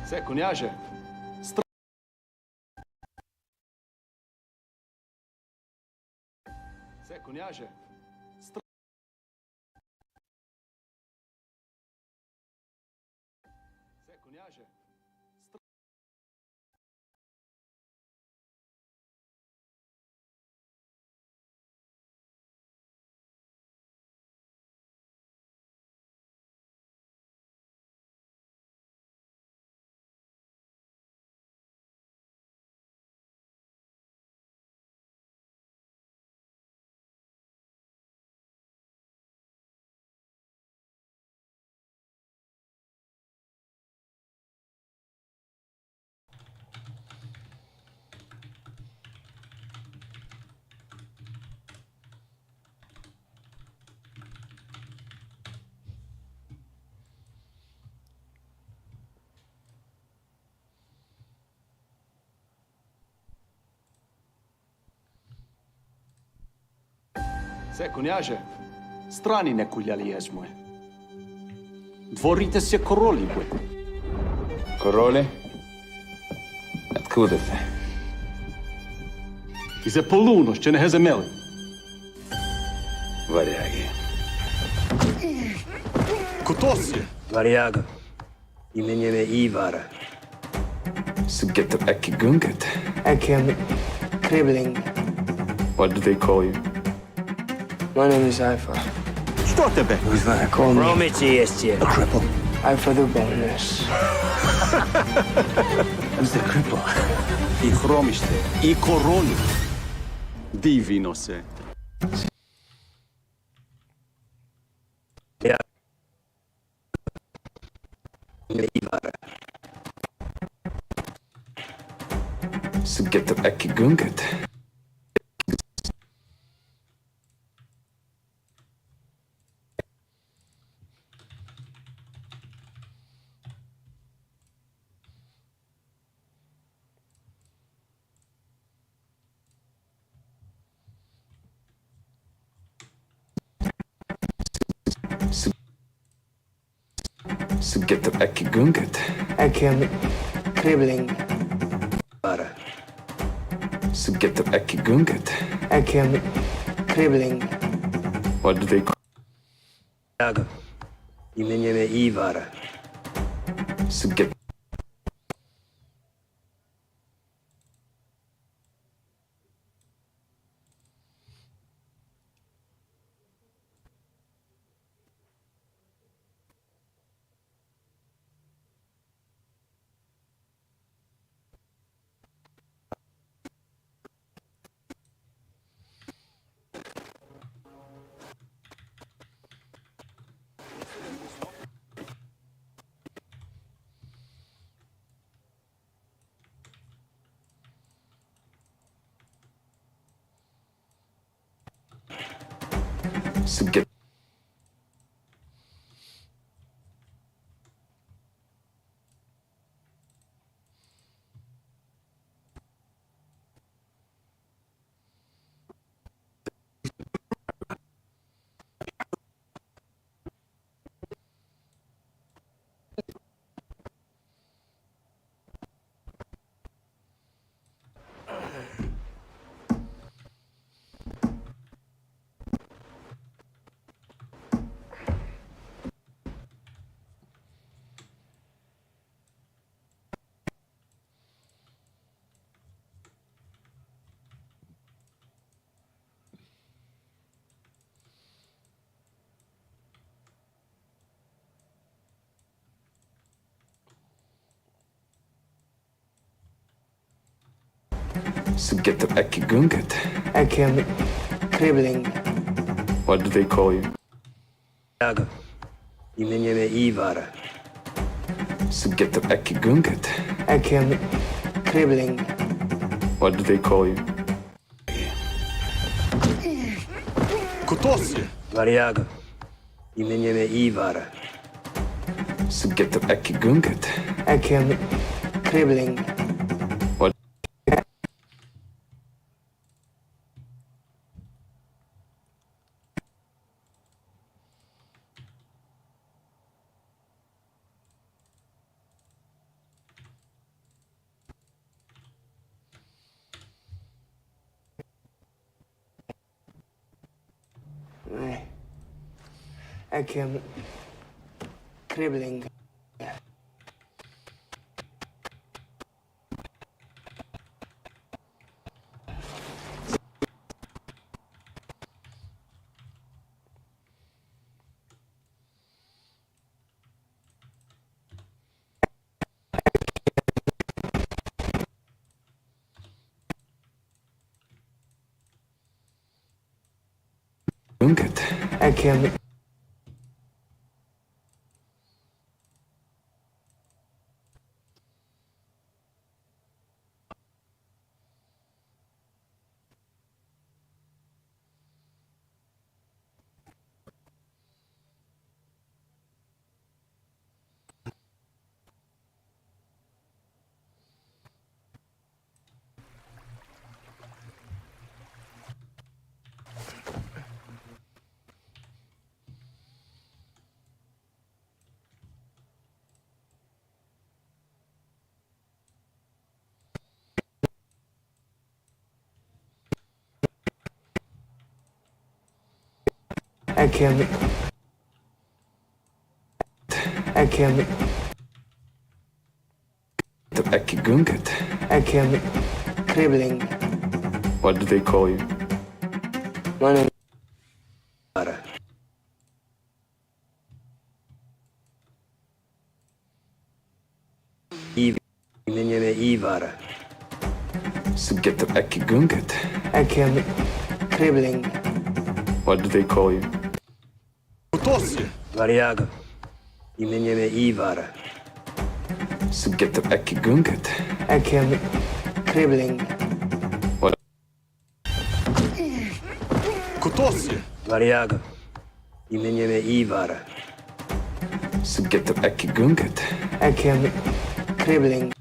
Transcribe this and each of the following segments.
Все, княже. Все, княже. Все, княже. Все, княже, страни не куляли езмуе. Дворите се короли бе. Короли? Откуда ты? Из Аполлуно, ще не геземели. Варяги. Кутоси! Varjaga. Imeniem Ivara. Sugeto Ekigunget. Akim Kribbling. What do they call you? My name is Ifa. Що тебе? Call me Promici jest je. Ifa the Boneless. Who's the cripple? І хроміште, і королю. Дивіно се. Ivara. Sugeto Ekigunget. Sugeto Ekigunget. Akim Kribbling. Ivara. Sugeto Ekigunget. Akim Kribbling. What do they call Varjaga. Imeniem Ivara. Sugeto Sugeto Sugeto Ekigunget. Akim Kribbling. What do they call you? Varjaga. Imeniem Ivara. Sugeto Ekigunget. Akim Kribbling. What do they call you? Кутоси! Varjaga. Imeniem Ivara. Sugeto Ekigunget. Akim Kribbling. What I can crippling. Gunket. I can I can The Eki Gunket. I can crippling. What do they call you? My name Vara. Imieniem Ivara. Get the Eki Gunket. I can crippling. What do they call you? Variaga. Imieniem Ivara. Get the Eki Gunket. I can crippling. Variaga. Imieniem Ivara. Get the Eki Gunket. I can crippling.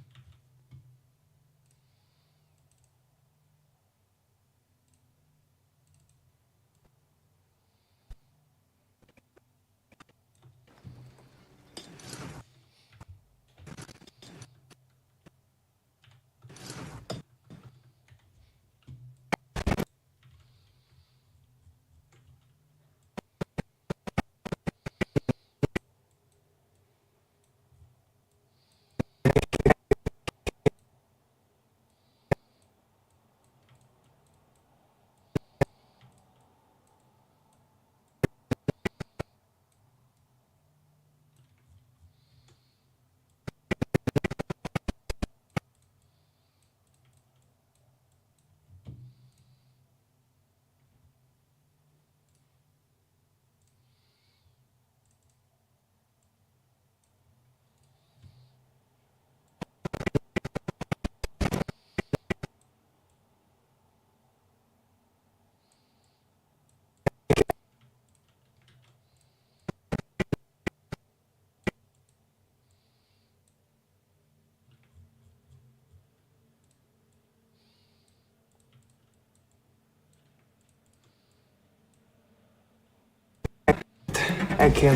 I can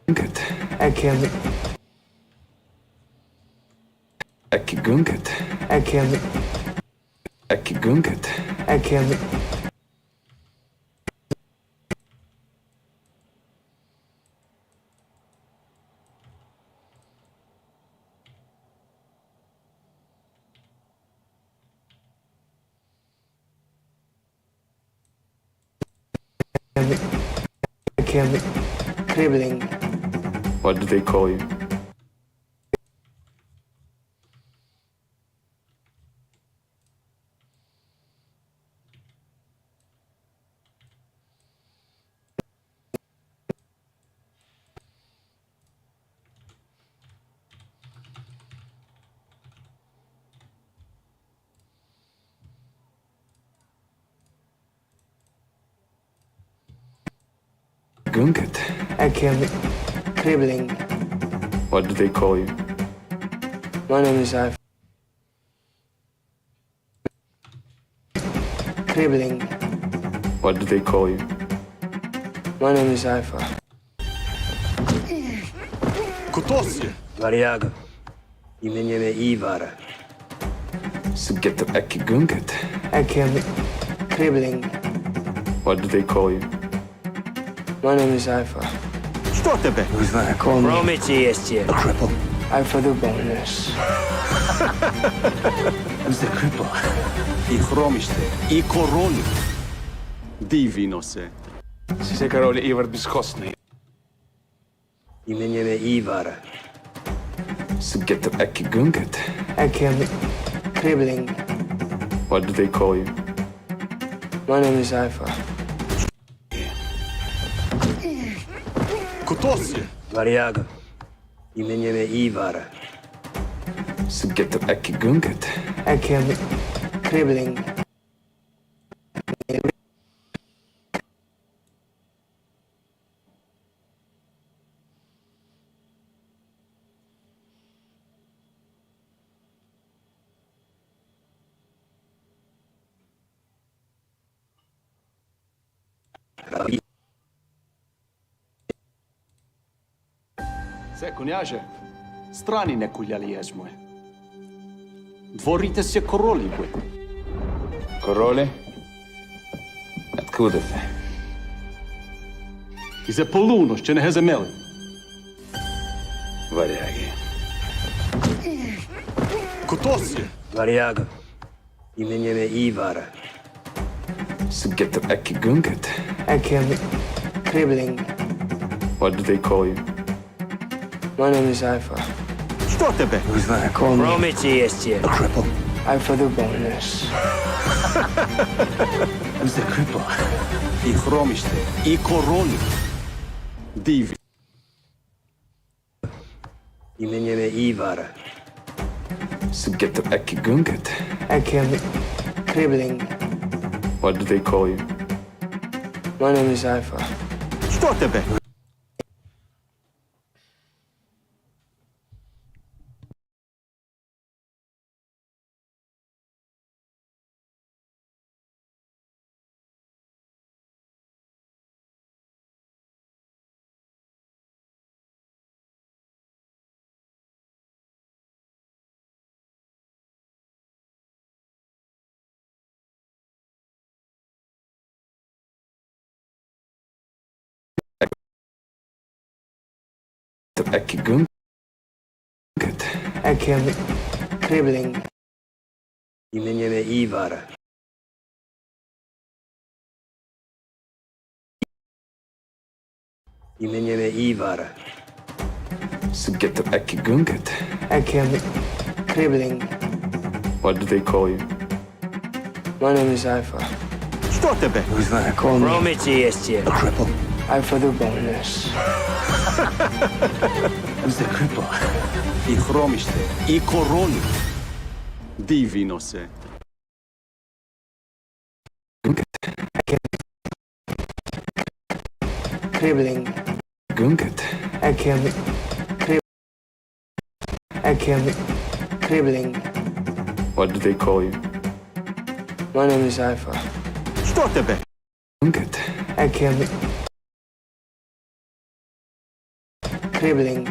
Gunket. I can Eki Gunket. I can Eki Gunket. I can I can crippling. What do they call you? Gunket. I can crippling. What do they call you? My name is I. Crippling. What do they call you? My name is Alpha. Variaga. Imieniem Ivara. Get the Eki Gunket. I can crippling. What do they call you? My name is Iva. Що тебе? Who's that? Call me Ромиці є ще. Cripple. Iva the Bonus. Who's the cripple? І хроміште, і королю. Дивіносе. Size король Івар безкостний. Іменяме Івара. Så get the ekki gunget. I can crippling. What do they call you? My name is Iva. Кутосі. Варяга. Іменяме Івара. Så get the ekki gunget. I can crippling. Це, княже, страні не куляли єзмує. Дворите се королі бе. Короли? Откуда ты? І за полуно ще не геземели. Варяги. Кутосі. Варяга. Іменяме Івара. So get the ekki gunget. I can crippling. What do they call you? My name is Iva. Що тебе? Who's that? Call me Ромиці є ще. Cripple. Iva the Bonus. Who's the cripple? І хроміште, і королю. Диві. Іменяме Івара. So get the ekki gunget. I can crippling. What do they call you? My name is Iva. Що тебе? The ekki gunget. I can crippling. Іменяме Івара. Іменяме Івара. So get the ekki gunget. I can crippling. What do they call you? My name is Iva. Що тебе? Who's that? Call me Ромиці є ще. Cripple. Iva the Bonus. Who's the cripple? І хроміште, і королю. Дивіносе. Crippling. Gunget. I can crippling. What do they call you? My name is Iva. Що тебе? Gunget. I can crippling.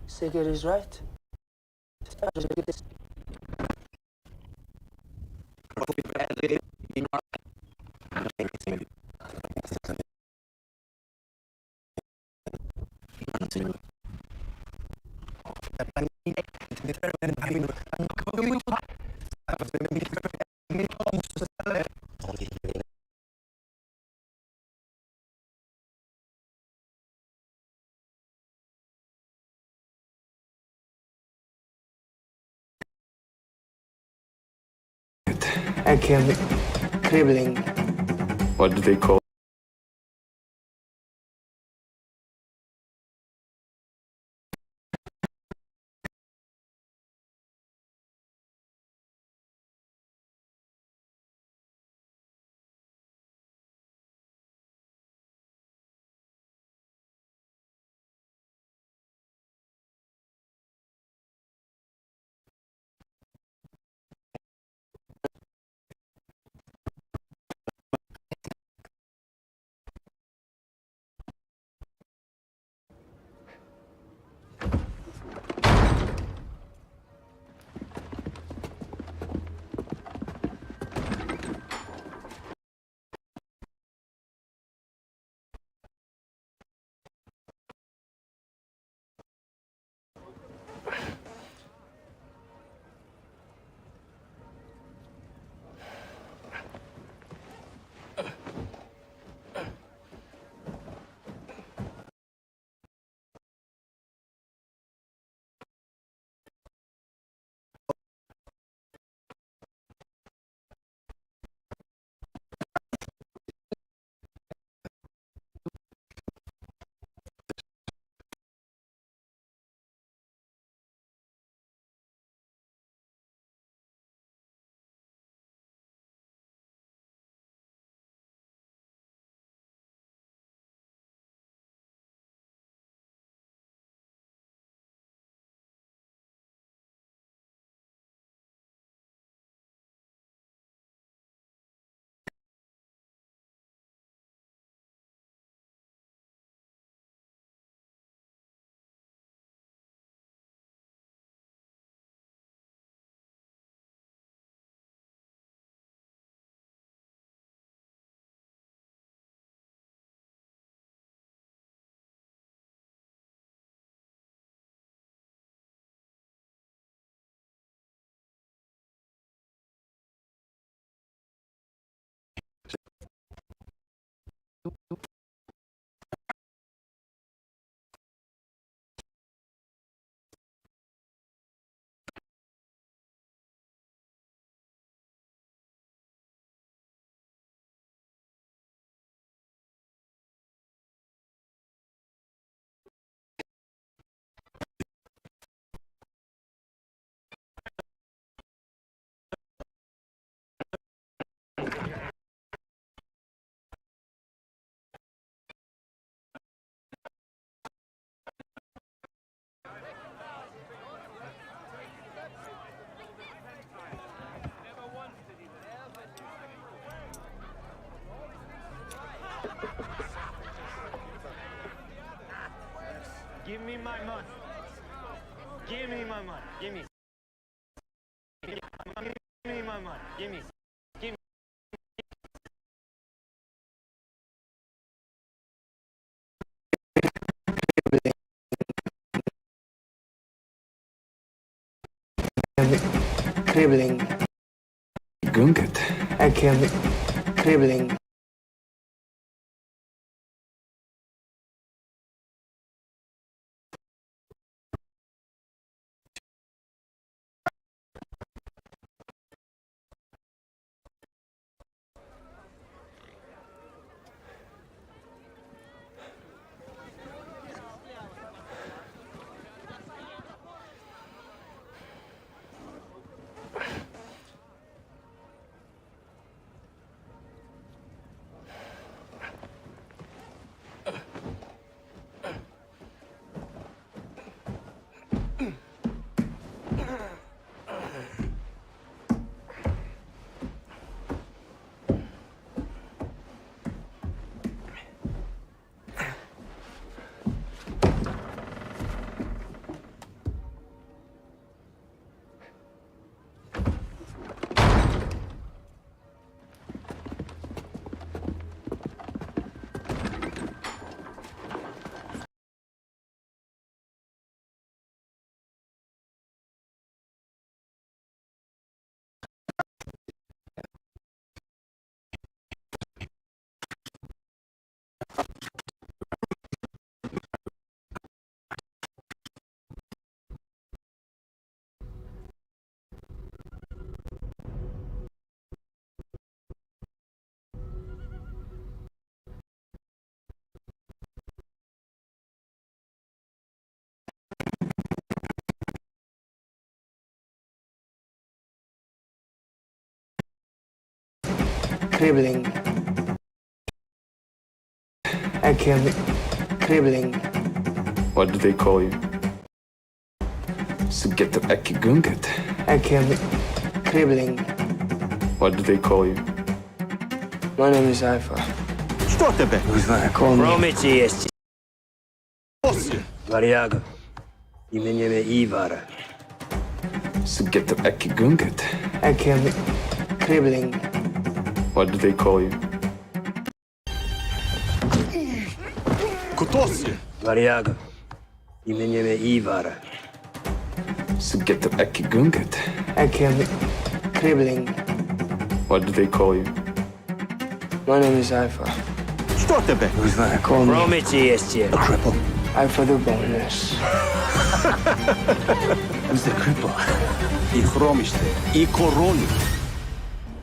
Sigurd is right. I came crippling. What do they call Give me my money. Give me my money. Give me. Give me my money. Give me. Give me. Crippling. Gunket? I came crippling. Crippling. I can crippling. What do they call you? Så get the gunget. I can crippling. What do they call you? My name is Alpha. Что тебе? Call me. Промиці єсть. Ось. Варяга. Іменем Івара. Så get the gunget. I can crippling. What do they call you? Кутос. Варяга. Іменем Івара. Så get the gunget. I can crippling. What do they call you? My name is Alpha. Что тебе? Call me. Промиці єсть. Alpha the bonus. І хроміште, і королю.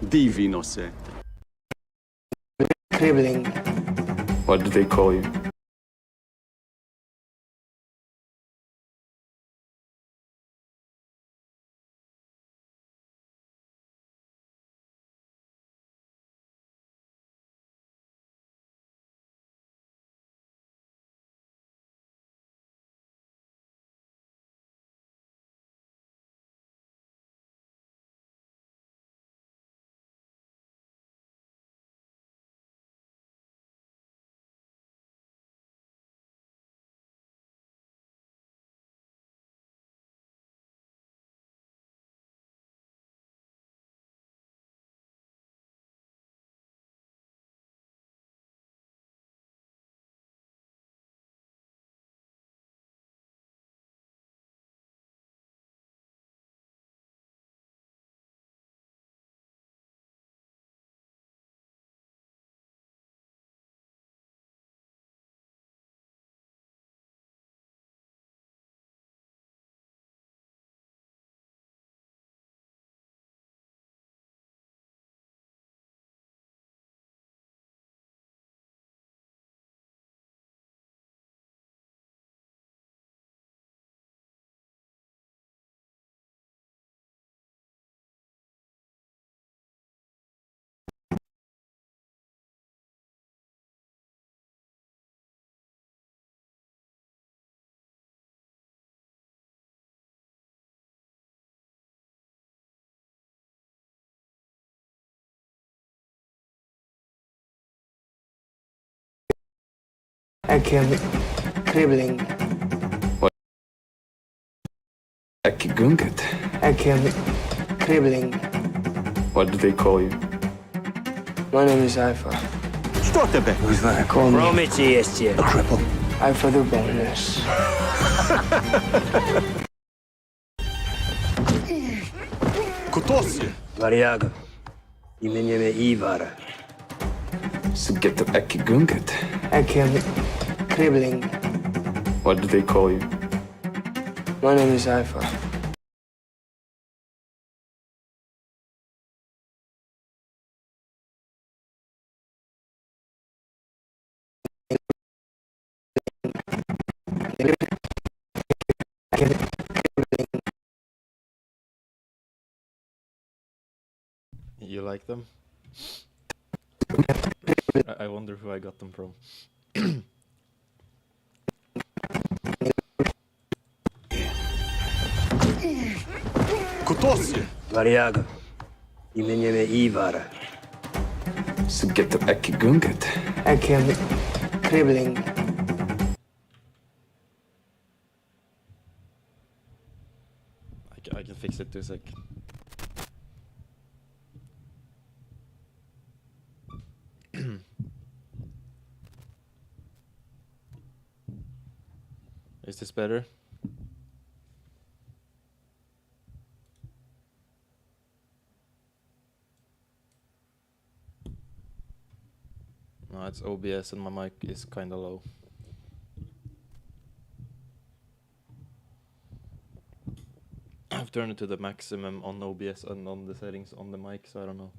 Дивіносе. Crippling. What do they call you? I can crippling. Gunget. I can crippling. What do they call you? My name is Alpha. Что тебе? Call me. Промиці єсть. Alpha the bonus. Кутос. Варяга. Іменем Івара. So get the gunget. I can crippling. What do they call you? My name is Alpha. You like them? I wonder who I got them from. Кутос. Варяга. Іменем Івара. So get the gunget. I can crippling. I can fix it 2 sec. Is this better? No, it's OBS and my mic is kinda low. I've turned it to the maximum on OBS and on the settings on the mic, so I don't know.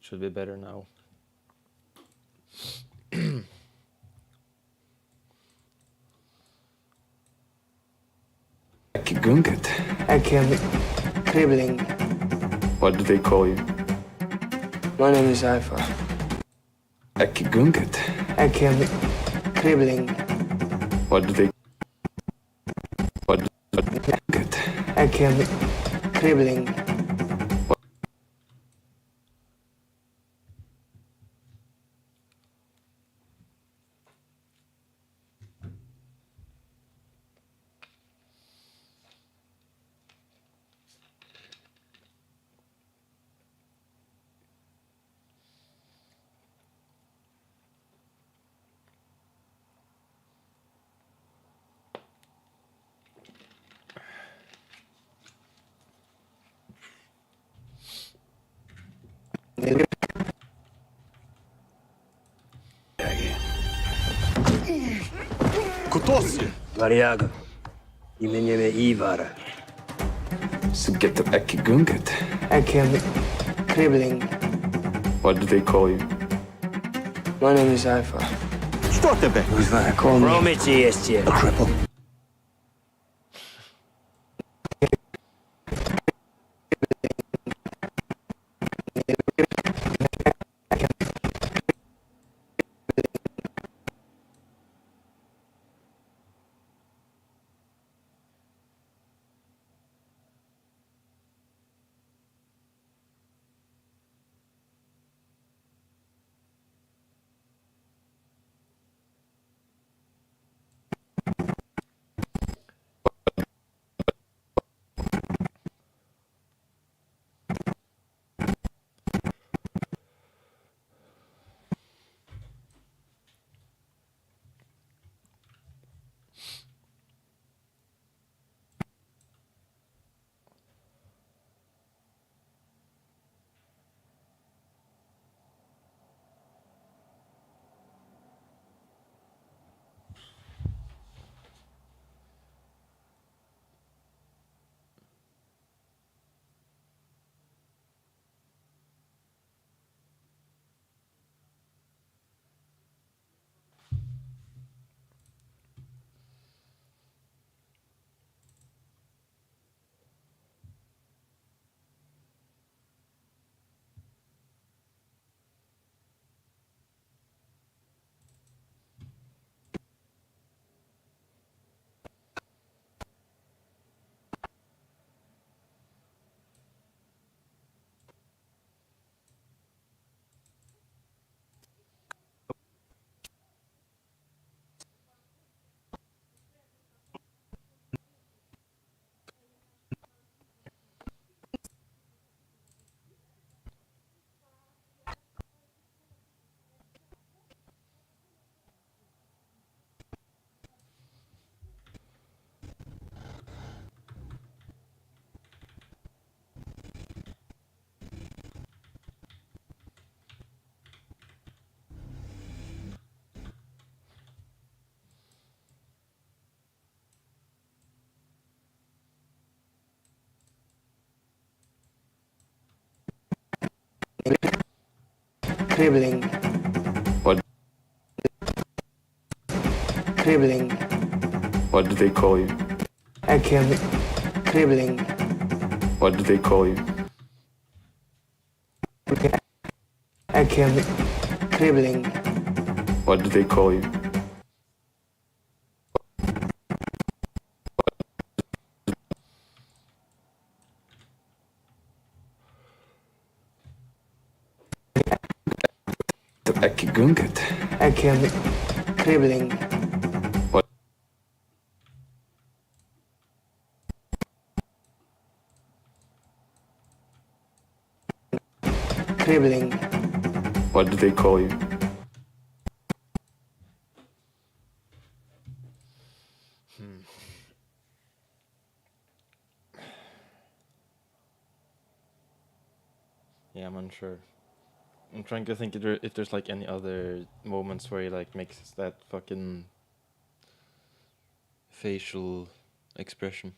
Should be better now. Gunget. I came cribbling. What do they call you? My name is Haifa. Gunget. I came cribbling. What do they? What? Gunget. I came cribbling. Кто си? Варяга. Именем Ивара. So get the Gunget. I came cribbling. What do they call you? My name is Haifa. Що тебе? Call me. Промети есть те. Cripple. Cribbling. What? Cribbling. What do they call you? I came cribbling. What do they call you? I came cribbling. What do they call you? The Gunget. I came came crippling, What crippling, what did they call you? Yeah, I'm unsure. I'm trying to think if there's like any other moments where he like makes that fucking facial expression.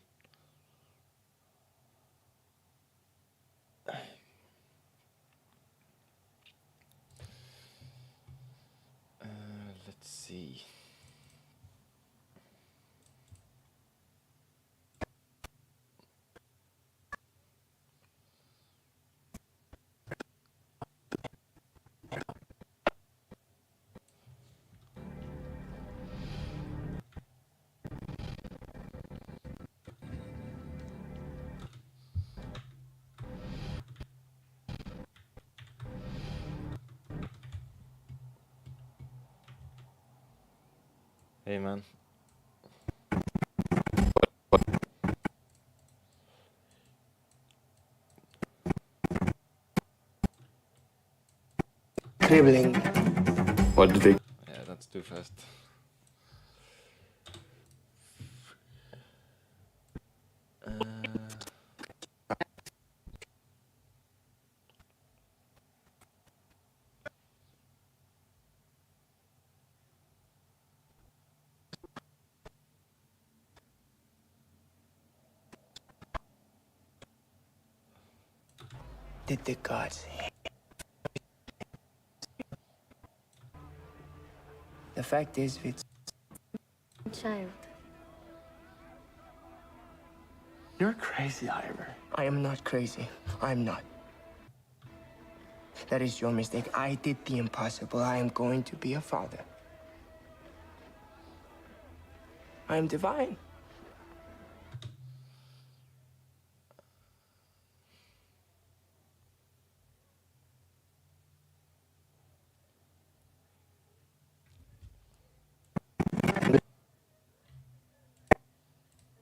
Let's see. Hey man. crippling, What did they Yeah, that's too fast. did the gods. The fact is, it's Child. You're crazy, Ivor. I am not crazy. I'm not. That is your mistake. I did the impossible. I am going to be a father. I am divine.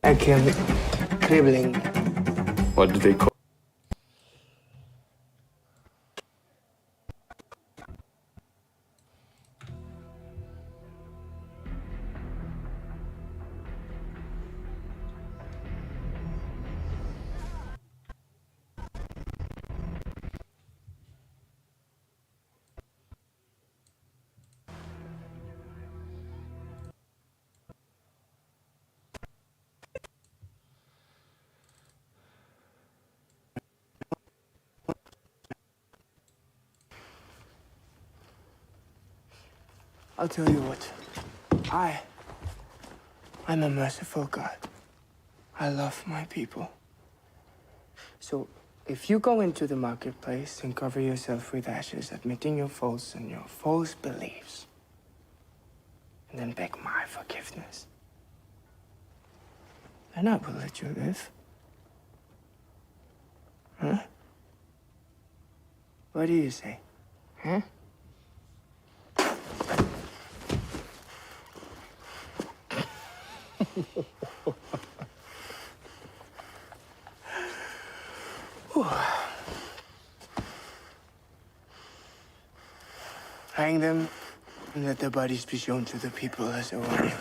I came crippling, what did they call I'll tell you what. I'm a merciful God. I love my people. So, if you go into the marketplace and cover yourself with ashes, admitting your faults and your false beliefs, and then beg my forgiveness, then I will let you live. Huh? What do you say? Huh? Hang them and let their bodies be shown to the people as a warning.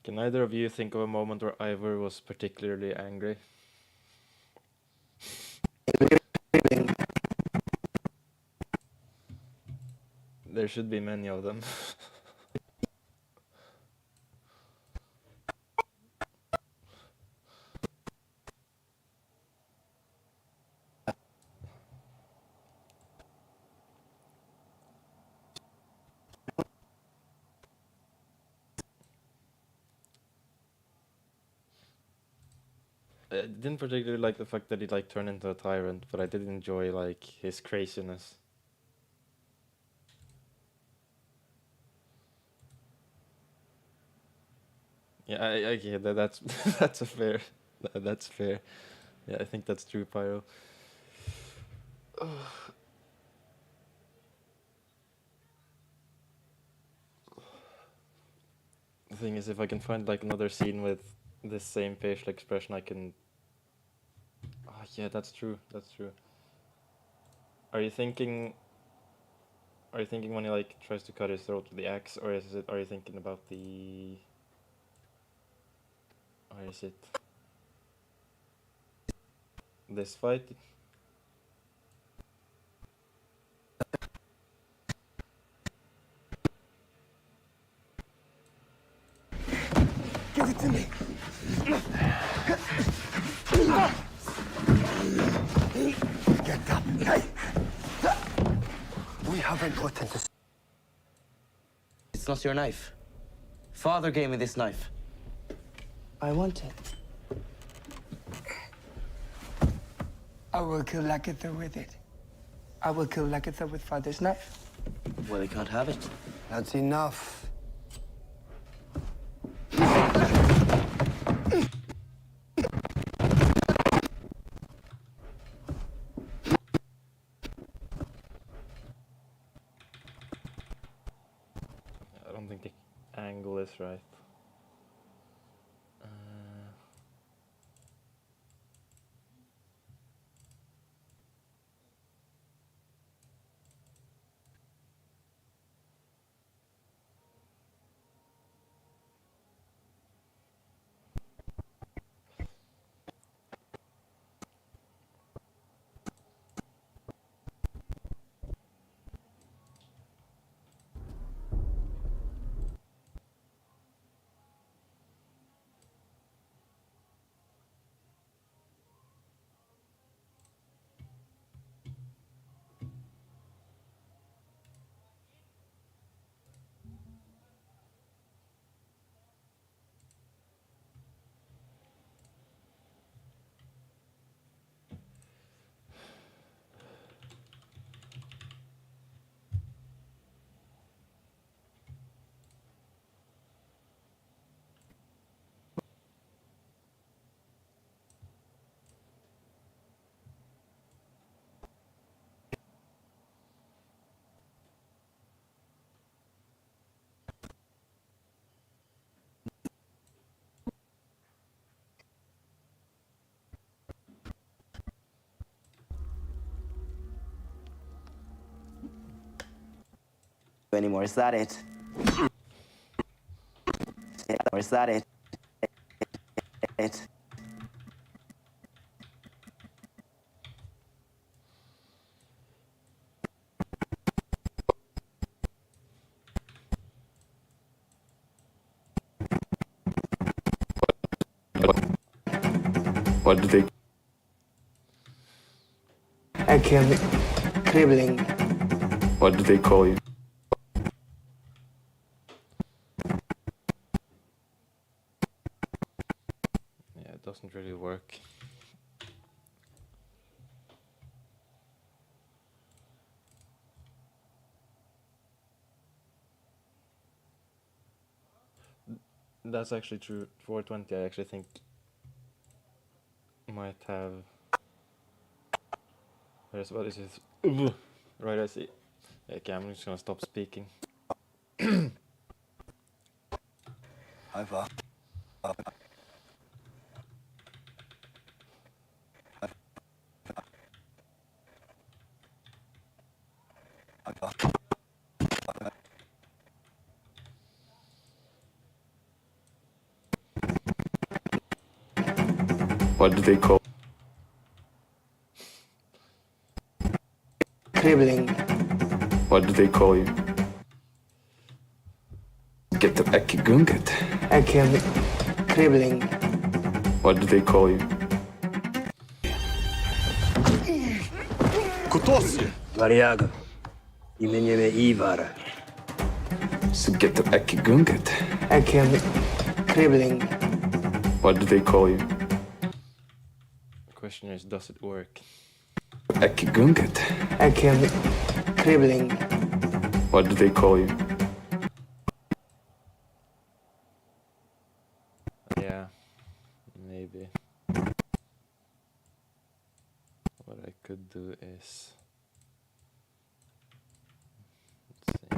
Can either of you think of a moment where Ivor was particularly angry? There should be many of them. I didn't particularly like the fact that he like turned into a tyrant, but I did enjoy like his craziness. Yeah, okay, that's that's a fair. That's fair. Yeah, I think that's true, Pyro. The thing is, if I can find like another scene with this same facial expression, I can. Oh, yeah, that's true. That's true. Are you thinking? Are you thinking when he like tries to cut his throat with the axe, or is it? Are you thinking about the? Or is it? This fight? Give it to me. Get up. Hey. We have important. It's not your knife. Father gave me this knife. I want it. I will kill Lakitha with it. I will kill Lakitha with father's knife. Well, he can't have it. That's enough. I don't think the angle is right. Anymore, is that it? Or is that it? It. What did they? I killed Cribbling. What did they call you? Yeah, it doesn't really work. That's actually true. 420, I actually think might have. What is it? Right, I see. Okay, I'm just gonna stop speaking. Over. What did they call? Cribbling. What did they call you? Get the gunget. I killed Cribbling. What did they call you? Kutosje! Варяга. Именем Ивара. So get the gunget. I killed Cribbling. What did they call you? The question is, does it work? Gunget. I killed Cribbling. What did they call you? maybe. What I could do is... Let's see.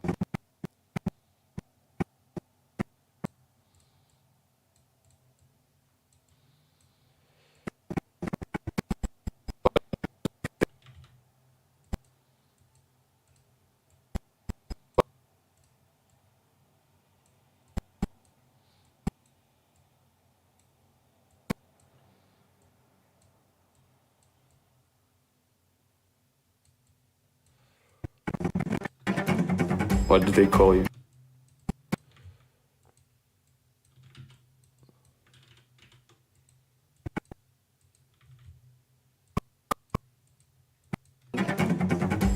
What do they call you?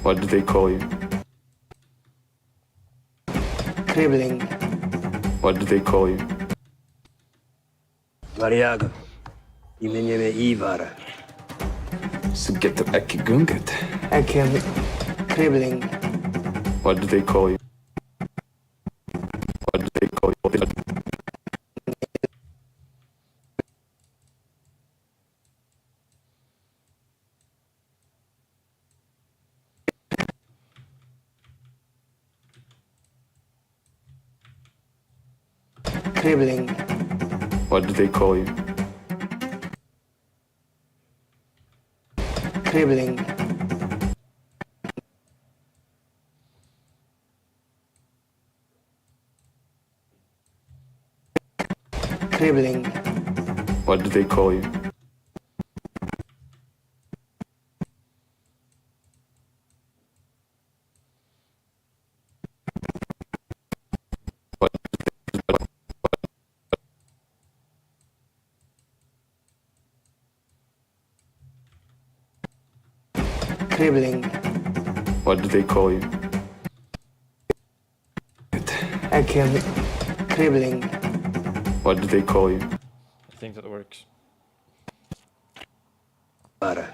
What do they call you? Cribbling. What do they call you? Variaga. Imenyeme Ivara. Sugeta Akigunget. Akim. Cribbling. What do they call you? What do they call you? Cribbling. What do they call you? Cribbling. Cribbling. What do they call you? Cribbling. What do they call you? Akim. Cribbling. What do they call you? I think that works. Vara.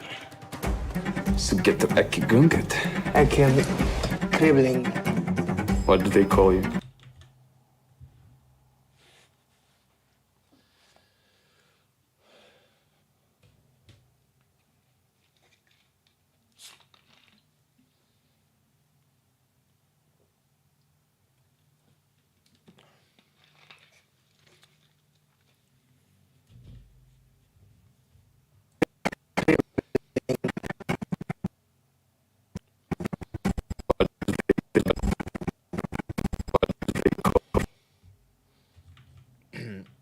Sugeta Akigunget. Akim. Cribbling. What do they call you?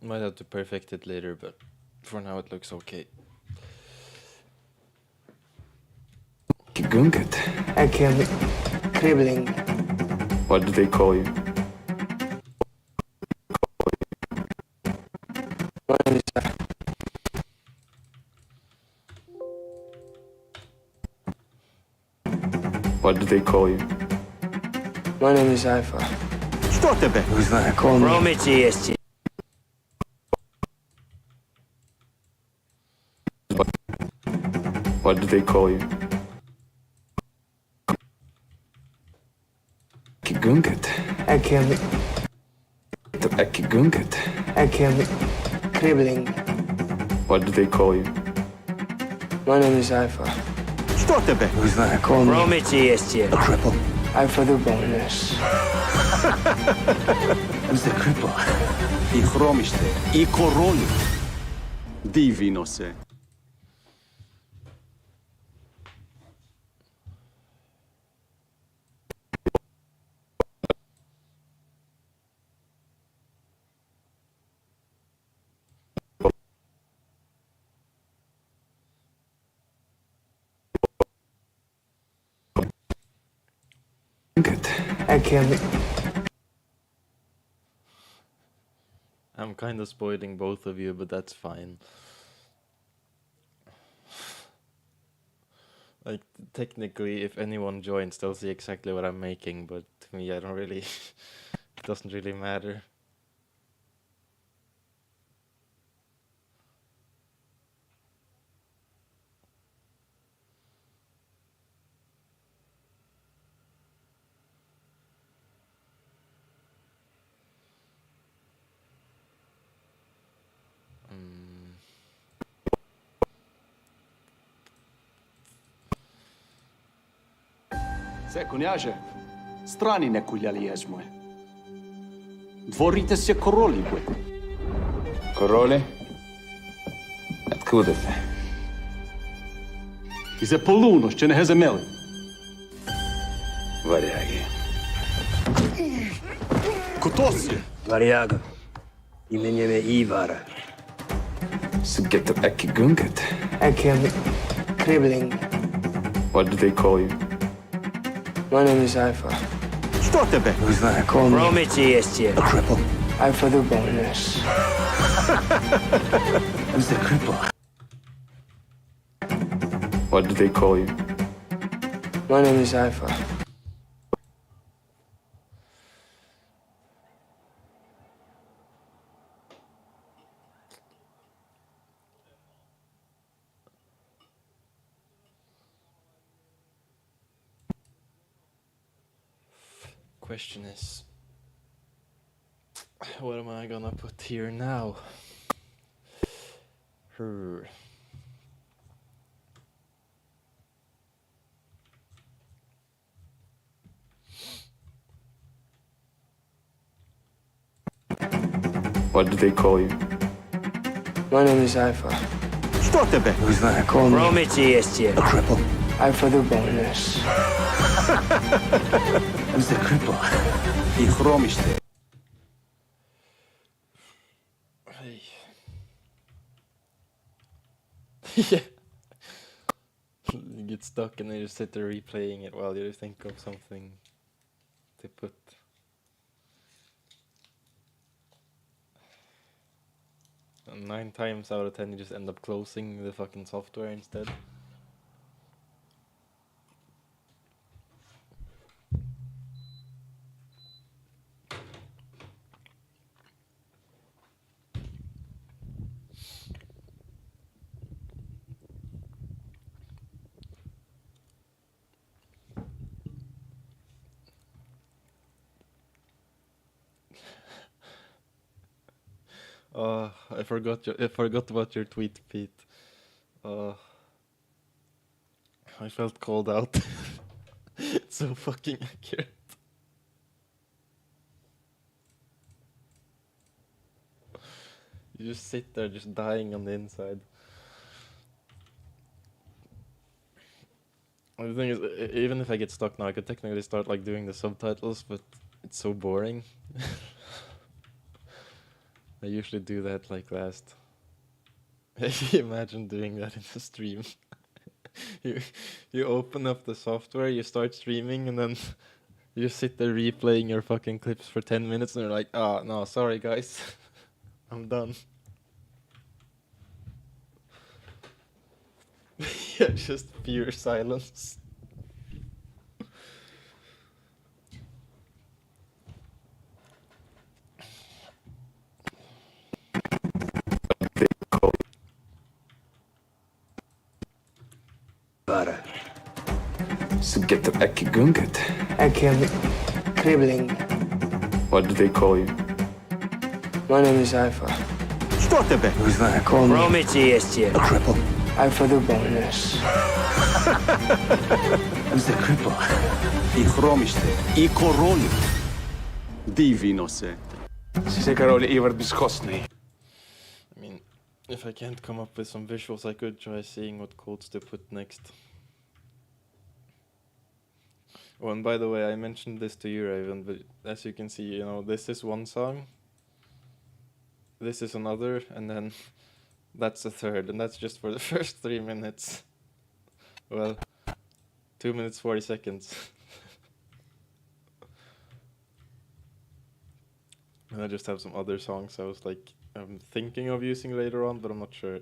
Might have to perfect it later, but for now it looks okay. Akigunget. Akim. Cribbling. What do they call you? What do they call you? My name is Ifa. Что тебе? Call me. Promici jest. What do they call you? Akigunget. Akim. Akigunget. Akim. Cribbling. What do they call you? My name is Ifa. Что тебе? Call me. Promici jest. Cripple. Ifa the boneless. Who's the cripple? I хромище. I королю. Divino se. Akim. I'm kind of spoiling both of you, but that's fine. Like, technically, if anyone joins, they'll see exactly what I'm making, but to me, I don't really... it doesn't really matter. Se, koniaže, strani ne kuljali jezmoj. Dvorite se koroli budete. Королі? Откуда ти? І за полуно ще не геземели. Варяги. Котоси! Varjaga. Imenjeme Ivara. Så get the ekki gunget. I came cribbling. What do they call you? My name is Ifa. Що тебе? Call me Promici jest cię. Ifa the Boneless. Who's the cripple? What do they call you? My name is Ifa. Question is, what am I gonna put here now? Her. What do they call you? My name is Ifa. Що тебе? Call me Promici jest cię. Ifa the Boneless. Who's the cripple? І хроміште. Hey. Yeah. You get stuck and then you sit there replaying it while you think of something to put. And 9 times out of 10 you just end up closing the fucking software instead. I forgot about your tweet, Pete. I felt called out. It's so fucking accurate. You just sit there, just dying on the inside. And the thing is, even if I get stuck now, I could technically start like doing the subtitles, but it's so boring. I usually do that like last. Imagine doing that in a stream. you open up the software, you start streaming, and then you sit there replaying your fucking clips for 10 minutes, and you're like, oh no, sorry guys, I'm done. Yeah, just pure silence. Ivara. Så get the ekki gunget. I came cribbling. What do they call you? My name is Ifa. Що тебе? Call me Promici jest cię. Ifa the Boneless. Who's the cripple? І хроміште. І королю. Дивіно се. Си король Ивар безкостный. I mean, if I can't come up with some visuals, I could try seeing what quotes to put next. Oh, and by the way, I mentioned this to you, Raven, but as you can see, you know, this is one song, this is another, and then that's a third, and that's just for the first 3 minutes. Well, 2 minutes 40 seconds. And I just have some other songs I was like, I'm thinking of using later on, but I'm not sure.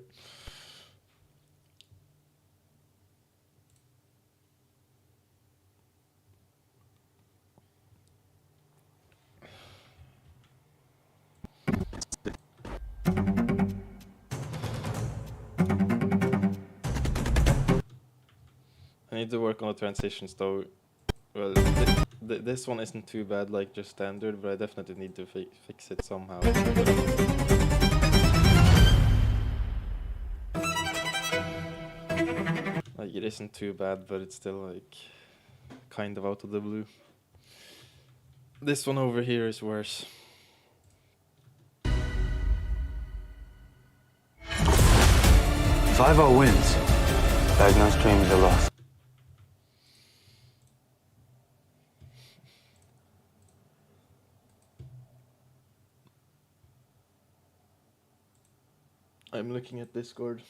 I need to work on the transitions though. Well, this one isn't too bad, like just standard, but I definitely need to fix it somehow. Like it isn't too bad, but it's still like kind of out of the blue. This one over here is worse. 5-0 wins. Diagnosed dreams are lost. I'm looking at Discord.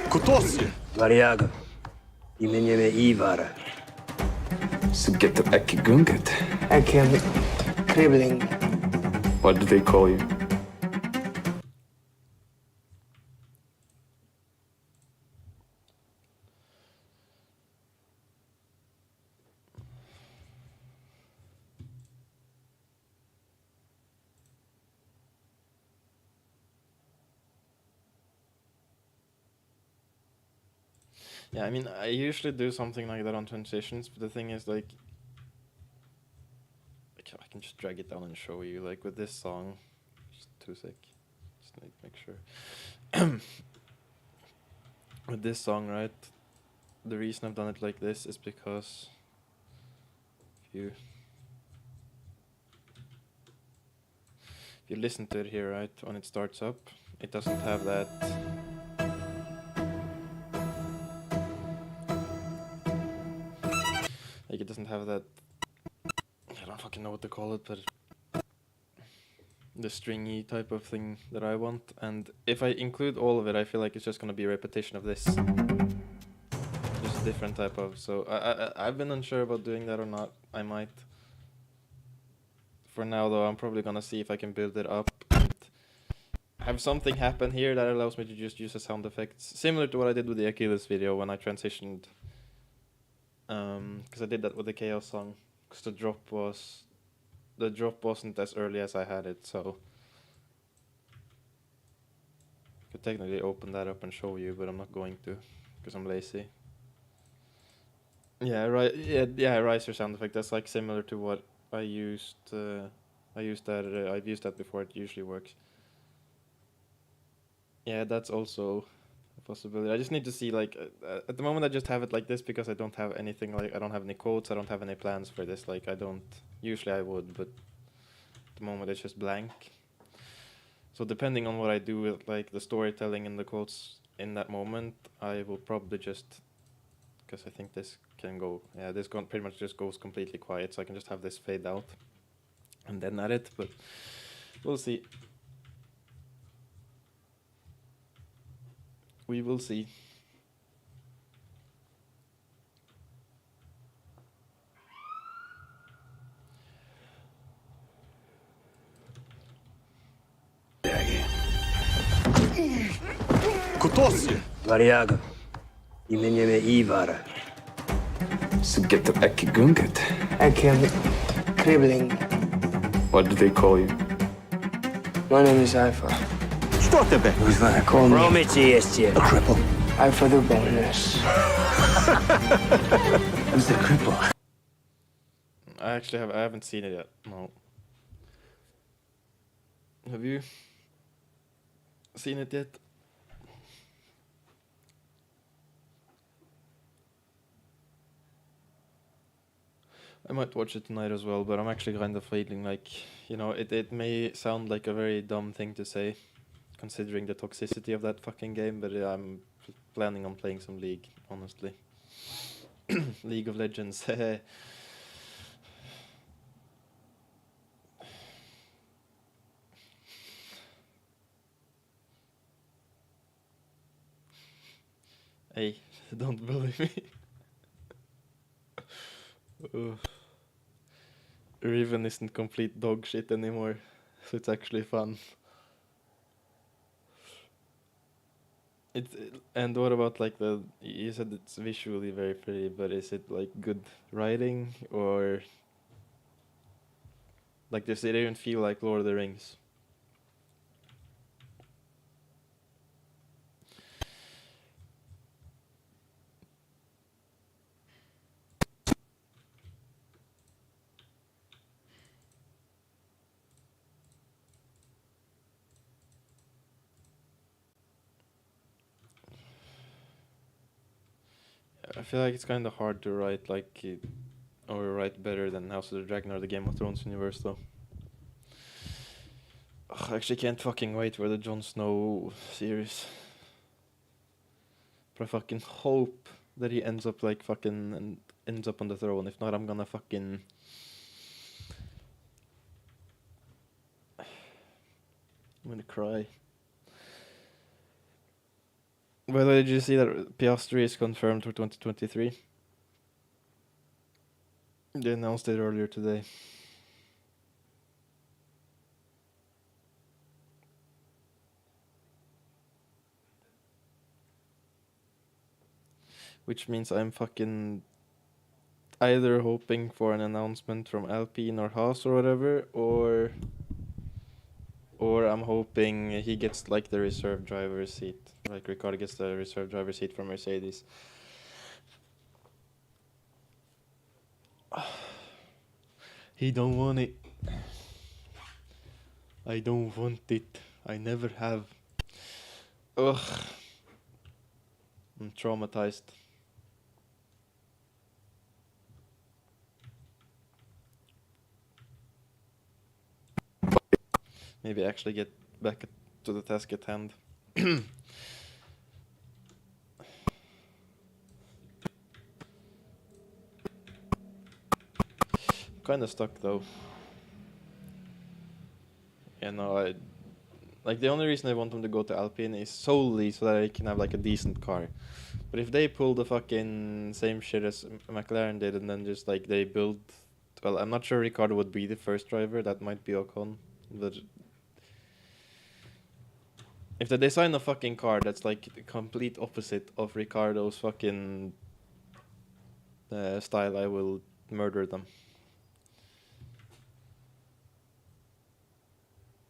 Kutosje! Variaga. Imenjeme Ivara. So get the Ekigunget. I kept cribbling. What do they call you? Yeah, I mean, I usually do something like that on transitions, but the thing is, like, I can just drag it down and show you, like, with this song. Just 2 sec. Just need to make sure. With this song, right, the reason I've done it like this is because if you listen to it here, right, when it starts up, it doesn't have that. Like, it doesn't have that. I don't fucking know what to call it, but the stringy type of thing that I want. And if I include all of it, I feel like it's just gonna be a repetition of this. Just a different type of. So I've been unsure about doing that or not. I might. For now, though, I'm probably gonna see if I can build it up and have something happen here that allows me to just use the sound effects, similar to what I did with the Achilles video when I transitioned. Because I did that with the Chaos song. Because the drop wasn't as early as I had it, so I could technically open that up and show you, but I'm not going to, because I'm lazy. Yeah, right. Yeah, riser sound effect. That's like similar to what I used. I've used that before. It usually works. Yeah, that's also a possibility. I just need to see, like, at the moment I just have it like this because I don't have anything, like, I don't have any quotes, I don't have any plans for this, like, I don't, usually I would, but at the moment it's just blank. So depending on what I do with, like, the storytelling and the quotes in that moment, I will probably just, because I think this can go, yeah, this pretty much just goes completely quiet, so I can just have this fade out and then add it, but we'll see. We will see. Kutosje! Variaga. Imenjeme Ivara. So get the Ekigunget. I kept cribbling. What do they call you? My name is Ifa. Što tebe? Who's that? Call me Promici jest je. Cripple. Ifa the bonus. Who's the cripple? I haven't seen it yet. No. Have you seen it yet? I might watch it tonight as well, but I'm actually kind of feeling like, you know, it may sound like a very dumb thing to say, considering the toxicity of that fucking game, but I'm planning on playing some League, honestly. League of Legends. Hey, don't bully me. Riven isn't complete dog shit anymore, so it's actually fun. And what about, like, you said it's visually very pretty, but is it like good writing, or like, does it even feel like Lord of the Rings? I feel like it's kind of hard to write or write better than House of the Dragon or the Game of Thrones universe, though. Ugh, I actually can't fucking wait for the Jon Snow series. But I fucking hope that he ends up ends up on the throne. If not, I'm gonna fucking. I'm gonna cry. By the way, did you see that Piastri is confirmed for 2023? They announced it earlier today. Which means I'm fucking either hoping for an announcement from Alpine or Haas or whatever, or I'm hoping he gets like the reserve driver seat. Like Ricciardo gets the reserve driver seat from Mercedes. He don't want it. I don't want it. I never have. Ugh. I'm traumatized. Maybe actually get back to the task at hand. Kinda stuck though. Yeah, no, like the only reason I want them to go to Alpine is solely so that I can have like a decent car. But if they pull the fucking same shit as McLaren did and then just like they build, well, I'm not sure Ricciardo would be the first driver. That might be Ocon, but if they design a fucking car that's like the complete opposite of Ricciardo's fucking style, I will murder them.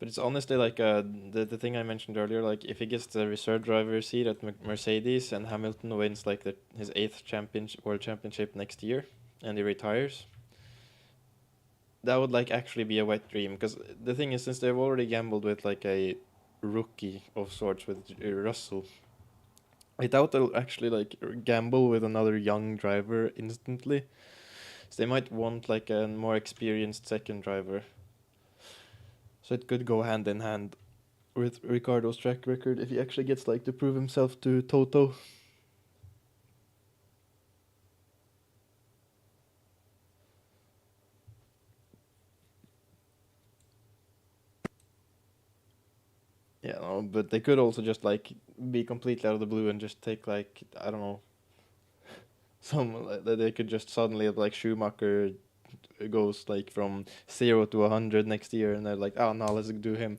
But it's honestly like the thing I mentioned earlier, like if he gets the reserve driver seat at Mercedes and Hamilton wins like his 8th world championship next year and he retires, that would like actually be a wet dream. Because the thing is, since they've already gambled with like a rookie of sorts with Russell, I doubt they'll actually like gamble with another young driver instantly. So they might want like a more experienced second driver. So it could go hand in hand with Ricciardo's track record if he actually gets like to prove himself to Toto. Yeah, no, but they could also just like be completely out of the blue and just take like, I don't know, they could just suddenly have like Schumacher goes like from 0 to 100 next year and they're like, oh no, let's do him.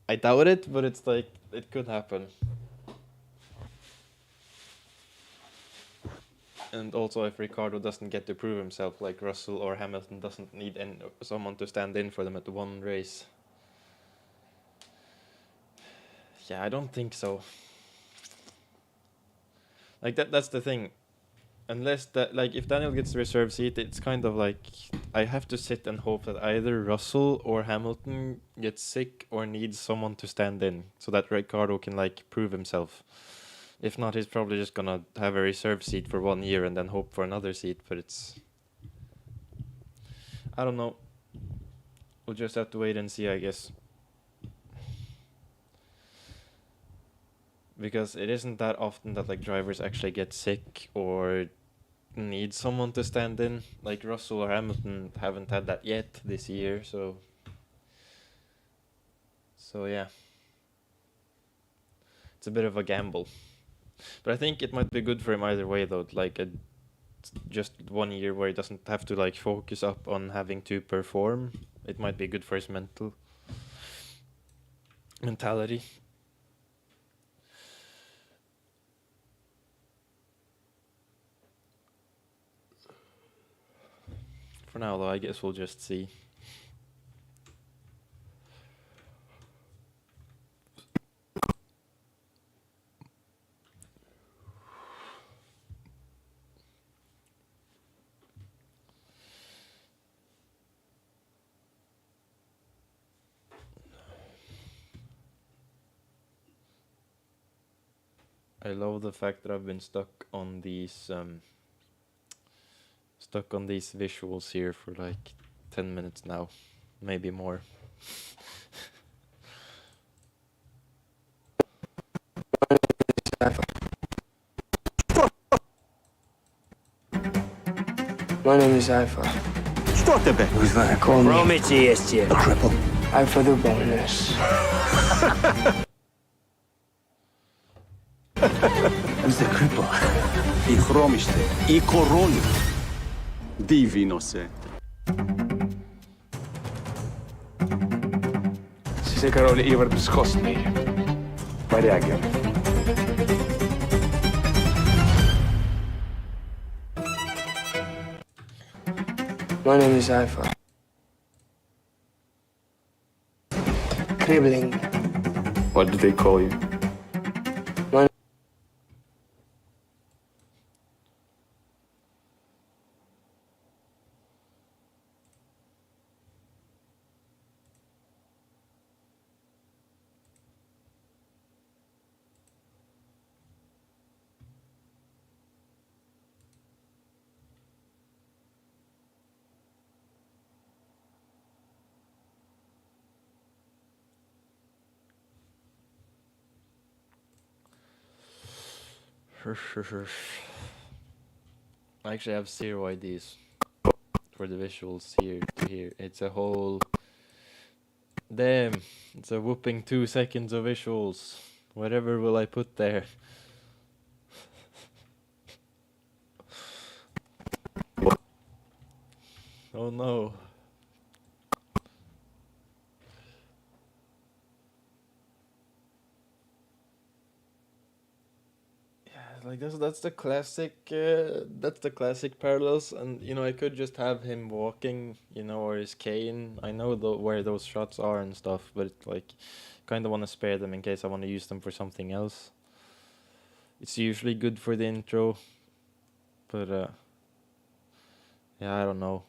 I doubt it, but it's like it could happen. And also, if Ricciardo doesn't get to prove himself, like Russell or Hamilton doesn't need someone to stand in for them at one race. Yeah, I don't think so. Like that's the thing. Unless that, like, if Daniel gets the reserve seat, it's kind of like I have to sit and hope that either Russell or Hamilton gets sick or needs someone to stand in so that Ricciardo can like prove himself. If not, he's probably just gonna have a reserve seat for 1 year and then hope for another seat. But I don't know. We'll just have to wait and see, I guess. Because it isn't that often that like drivers actually get sick or need someone to stand in. Like Russell or Hamilton haven't had that yet this year, so yeah. It's a bit of a gamble. But I think it might be good for him either way though, like just 1 year where he doesn't have to like focus up on having to perform. It might be good for his mentality. For now though, I guess we'll just see. I love the fact that I've been stuck on these visuals here for like 10 minutes now, maybe more. My name is Ifa. Что тебе? Who's that? Call me Promici jest A cripple. Ifa the Boneless. Who's the cripple? I chromište. I korolu. Divino se. Si se Karoli Ivar beskossni. Varjagen. My name is Ifa. Cribbling. What do they call you? I actually have zero ideas for the visuals here to here. It's a whole... Damn, it's a whooping 2 seconds of visuals. Whatever will I put there? Oh no. Like that's the classic parallels, and you know I could just have him walking, you know, or his cane. I know where those shots are and stuff, but like kind of want to spare them in case I want to use them for something else. It's usually good for the intro, but yeah, I don't know.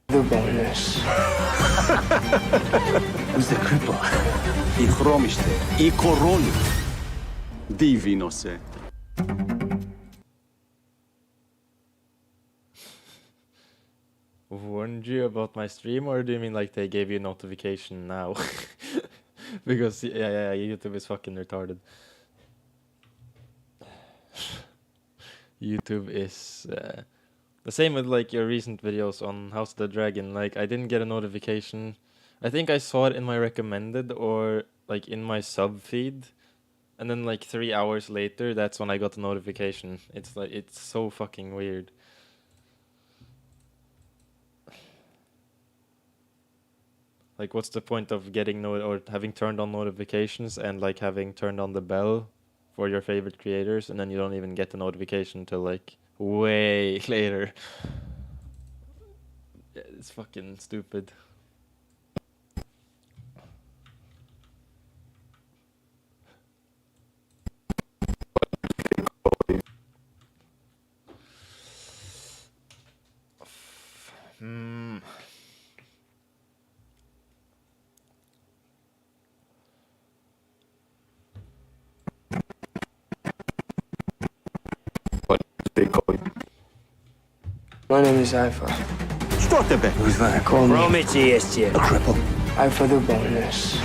The Boneless. Who's the cripple? I chromište. I korolu. Divino se. Warned you about my stream, or do you mean like they gave you a notification now? Because yeah, YouTube is fucking retarded. YouTube is the same with like your recent videos on House of the Dragon. Like I didn't get a notification. I think I saw it in my recommended or like in my sub feed, and then like 3 hours later, that's when I got the notification. It's like it's so fucking weird. Like, what's the point of getting or having turned on notifications and like having turned on the bell for your favorite creators, and then you don't even get the notification till like way later? Yeah, it's fucking stupid. What do they call you? My name is Ifa. Что тебе? Who's that? Call me Promici jest A cripple. Ifa the Boneless.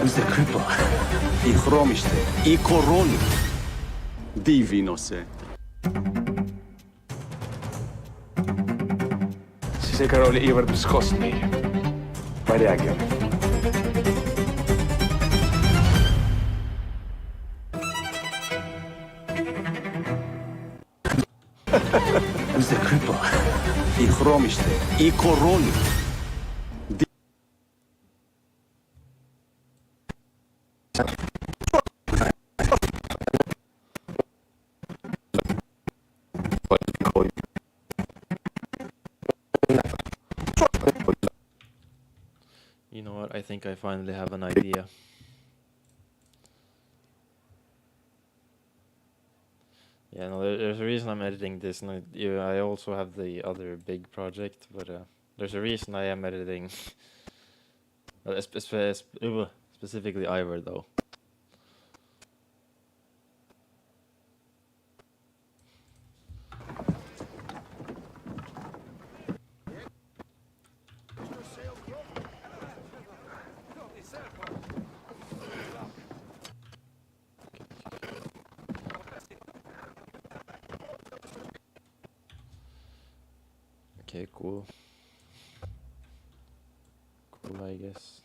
Who's the cripple? I chromište. I korolu. Divino se. Si se Karoli Ivar beskossni. Varjagen. Who's the cripple? I chromište. I korolu. think I finally have an idea. Yeah, no, there's a reason I'm editing this, and I also have the other big project, but there's a reason I am editing. Specifically Ivor, though. Okay, cool. Cool, I guess.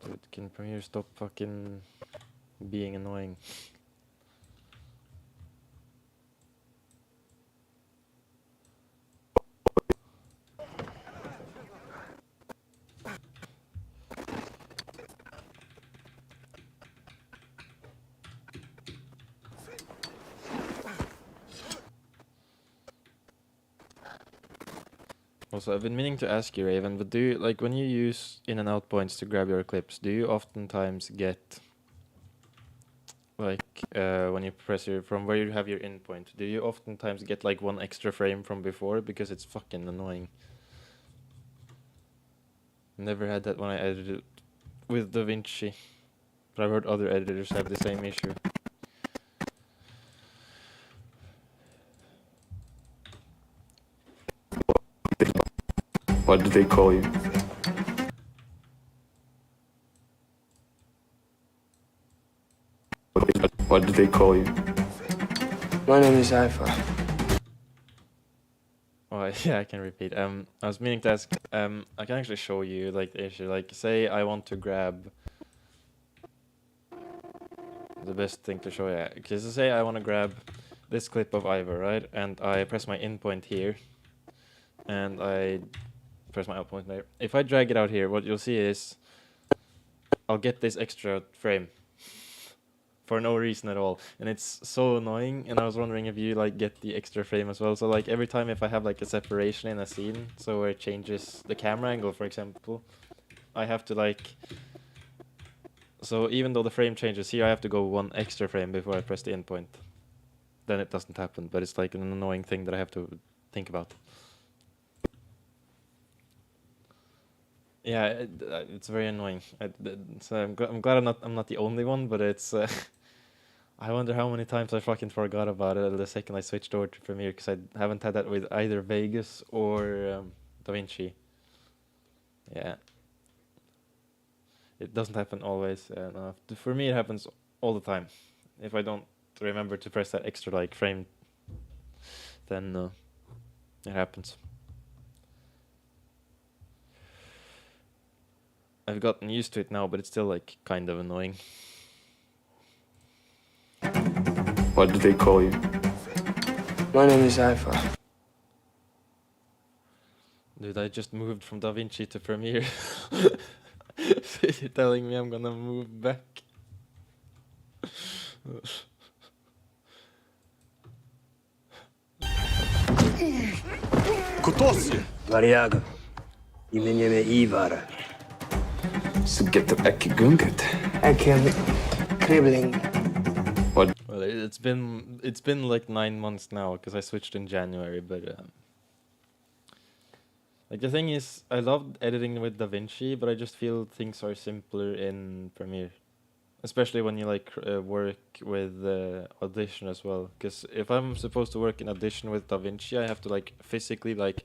Dude, can Premiere stop fucking being annoying? Also, I've been meaning to ask you, Raven, but do you, like, when you use in and out points to grab your clips, do you oftentimes get, like, when you press from where you have your in point, do you oftentimes get, like, one extra frame from before? Because it's fucking annoying. Never had that when I edited with DaVinci, but I've heard other editors have the same issue. What do they call you? What do they call you? My name is Ivor. Oh, yeah, I can repeat. I was meaning to ask, I can actually show you, like, the issue. Like, say I want to grab the best thing to show you. Because say I want to grab this clip of Ivor, right? And I press my in point here. And I press my out point there. If I drag it out here, what you'll see is I'll get this extra frame for no reason at all, and it's so annoying. And I was wondering if you like get the extra frame as well. So like every time if I have like a separation in a scene, so where it changes the camera angle, for example, I have to like, so even though the frame changes here, I have to go one extra frame before I press the end point. Then it doesn't happen, but it's like an annoying thing that I have to think about. Yeah, it's very annoying. So I'm glad I'm not the only one, but it's. I wonder how many times I fucking forgot about it the second I switched over to Premiere, because I haven't had that with either Vegas or DaVinci. Yeah. It doesn't happen always. No. For me, it happens all the time. If I don't remember to press that extra like frame, then it happens. I've gotten used to it now, but it's still like kind of annoying. What do they call you? My name is Ivor. Dude, I just moved from DaVinci to Premiere. You're telling me I'm gonna move back? Кто си? Варяга. Именем Ivara. Så get the ekki gunget. I can cribbling. What? Well, it's been like 9 months now, because I switched in January, but like the thing is, I loved editing with DaVinci, but I just feel things are simpler in Premiere, especially when you like work with Audition as well. Because if I'm supposed to work in Audition with DaVinci, I have to like physically like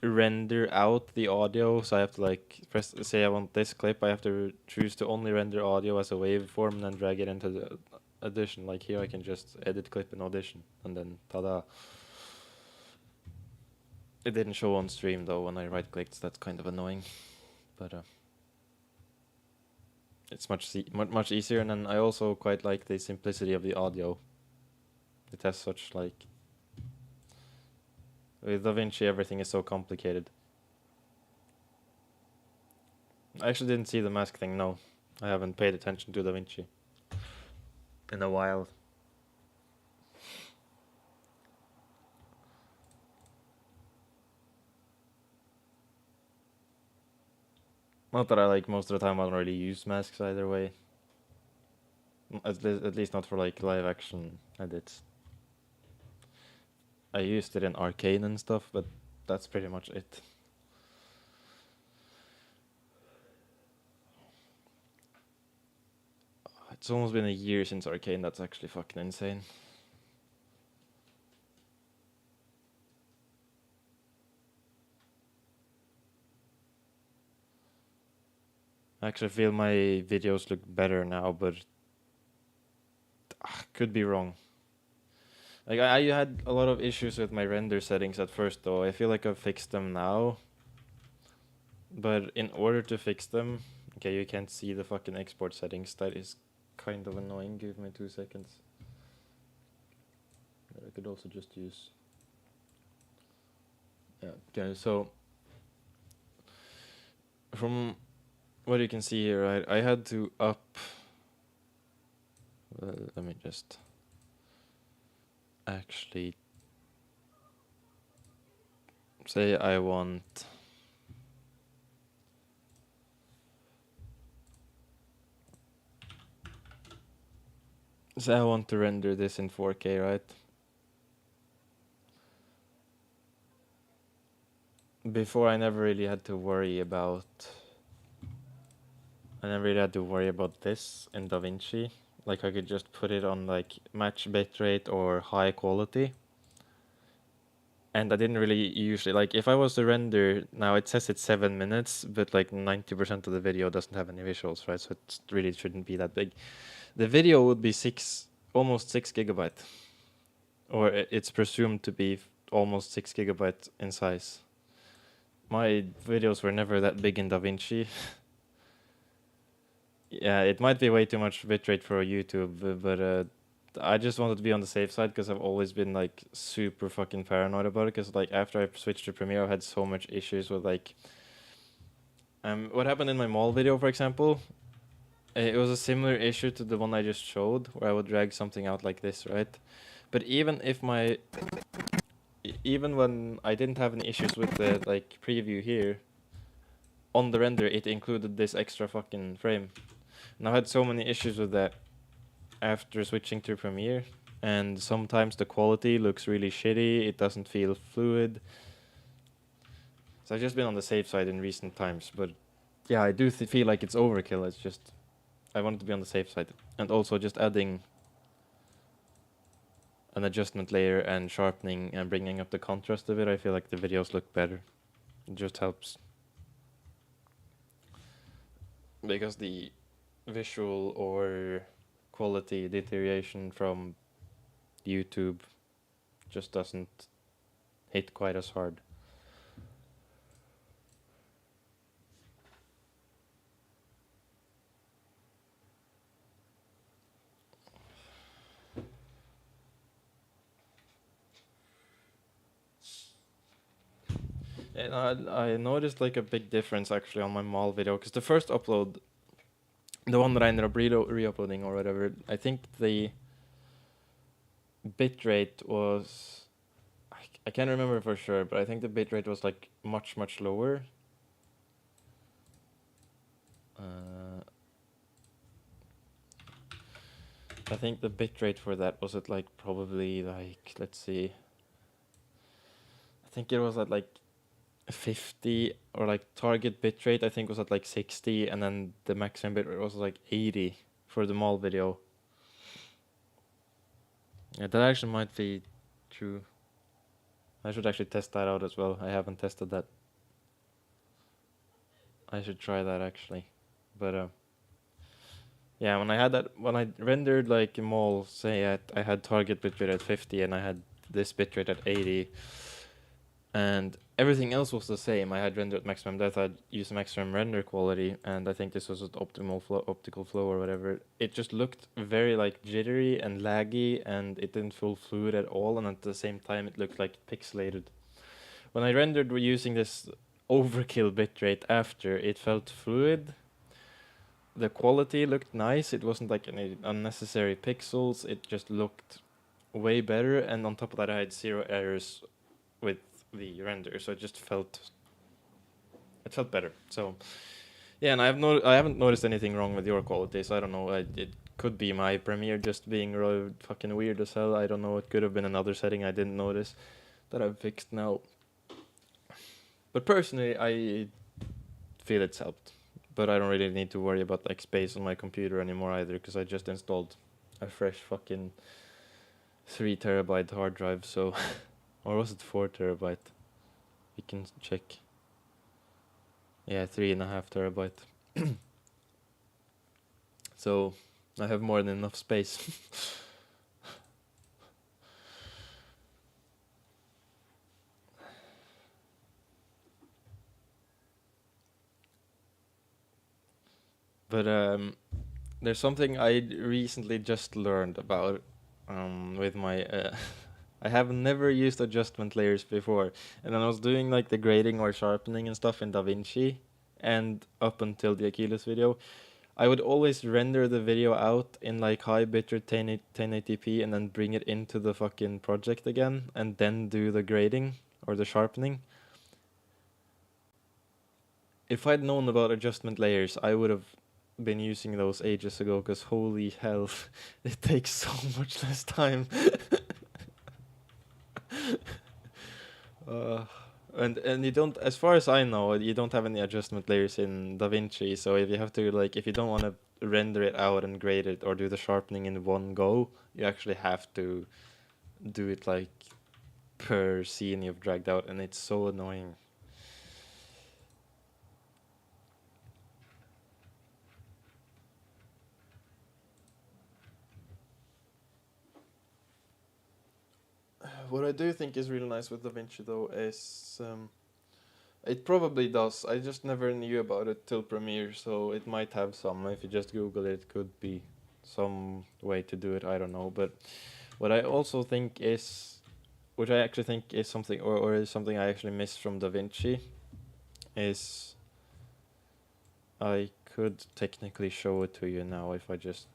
render out the audio. So I have to like press, say I want this clip, I have to choose to only render audio as a waveform and then drag it into the Audition. Like here I can just edit clip in Audition and then ta-da. It didn't show on stream though when I right clicked, so that's kind of annoying, but it's much easier. And then I also quite like the simplicity of the audio. It has such like, with DaVinci everything is so complicated. I actually didn't see the mask thing, no. I haven't paid attention to DaVinci in a while. Not that I like most of the time I don't really use masks either way. At least not for like live action edits. I used it in Arcane and stuff, but that's pretty much it. It's almost been a year since Arcane, that's actually fucking insane. I actually feel my videos look better now, but could be wrong. Like I had a lot of issues with my render settings at first though. I feel like I've fixed them now. But in order to fix them, okay, you can't see the fucking export settings. That is kind of annoying. Give me 2 seconds. I could also just use. Yeah. Okay. So from what you can see here, I had to up. Let me just actually say I want. So I want to render this in 4K, right? Before I never really had to worry about this in DaVinci. Like I could just put it on like match bitrate or high quality. And I didn't really usually, like if I was to render, now it says it's 7 minutes, but like 90% of the video doesn't have any visuals, right? So it really shouldn't be that big. The video would be almost 6 gigabyte. Or it's presumed to be almost 6 gigabyte in size. My videos were never that big in DaVinci. Yeah, it might be way too much bitrate for YouTube, but I just wanted to be on the safe side because I've always been like super fucking paranoid about it. Because like after I switched to Premiere, I had so much issues with like what happened in my mall video, for example. It was a similar issue to the one I just showed, where I would drag something out like this, right? But even when I didn't have any issues with the like preview here, on the render it included this extra fucking frame. And I had so many issues with that after switching to Premiere, and sometimes the quality looks really shitty, it doesn't feel fluid. So I've just been on the safe side in recent times, but yeah, I do feel like it's overkill. It's just, I wanted to be on the safe side. And also just adding an adjustment layer and sharpening and bringing up the contrast of it, I feel like the videos look better. It just helps. Because the visual or quality deterioration from YouTube just doesn't hit quite as hard. And I noticed like a big difference actually on my mall video, because the first upload, the one that I ended up re-uploading or whatever, I think the bitrate was, I can't remember for sure, but I think the bitrate was like much lower. I think the bitrate for that was at like probably like, let's see, I think it was at like 50, or like target bitrate I think was at like 60, and then the maximum bitrate was like 80 for the mall video. Yeah, that actually might be true. I should actually test that out as well. I haven't tested that. I should try that actually. But yeah, when I rendered like mall, say I had target bitrate at 50 and I had this bitrate at 80, and everything else was the same. I had rendered maximum depth, I'd used maximum render quality, and I think this was at optical flow or whatever. It just looked very like jittery and laggy, and it didn't feel fluid at all, and at the same time it looked like pixelated. When I rendered using this overkill bitrate after, it felt fluid. The quality looked nice, it wasn't like any unnecessary pixels, it just looked way better, and on top of that I had 0 errors with the render, so it just felt better. So Yeah, and I haven't noticed anything wrong with your quality, so I don't know. It could be my Premiere just being really fucking weird as hell. I don't know. It could have been another setting I didn't notice that I've fixed now. But personally, I feel it's helped. But I don't really need to worry about like space on my computer anymore either, because I just installed a fresh fucking 3 terabyte hard drive. So, or was it 4 terabyte? We can check. Yeah, 3.5 terabyte. So I have more than enough space. But there's something I recently just learned about with my. I have never used adjustment layers before, and I was doing like the grading or sharpening and stuff in DaVinci, and up until the Achilles video, I would always render the video out in like high bitrate 1080p and then bring it into the fucking project again, and then do the grading or the sharpening. If I'd known about adjustment layers, I would have been using those ages ago, because holy hell, it takes so much less time. And you don't, as far as I know, you don't have any adjustment layers in DaVinci, so if you have to like, if you don't want to render it out and grade it or do the sharpening in one go, you actually have to do it like per scene you've dragged out, and it's so annoying. What I do think is really nice with DaVinci though is it probably does. I just never knew about it till Premiere, so it might have some. If you just Google it, could be some way to do it. I don't know. But what I also think is, which I actually think is something, or is something I actually miss from DaVinci, is I could technically show it to you now if I just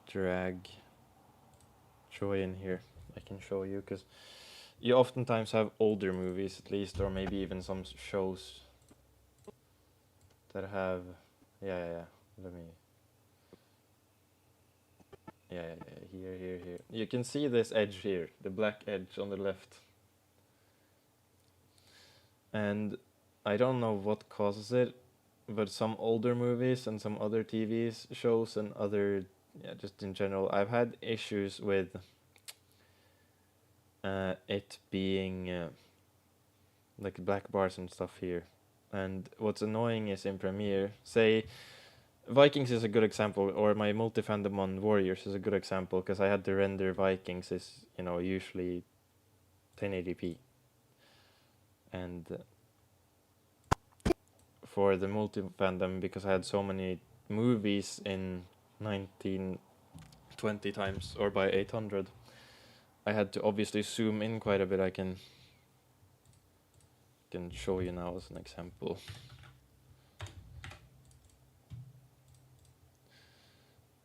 drag Joy in here. I can show you, because you oftentimes have older movies at least, or maybe even some shows that have, let me, here. You can see this edge here, the black edge on the left. And I don't know what causes it, but some older movies and some other TV shows and other, just in general, I've had issues with it being like black bars and stuff here. And what's annoying is in Premiere, say Vikings is a good example, or my multi-fandom on Warriors is a good example, because I had to render Vikings is, usually 1080p. And for the multi-fandom, because I had so many movies in 1920 times or by 800, I had to obviously zoom in quite a bit. I can show you now as an example.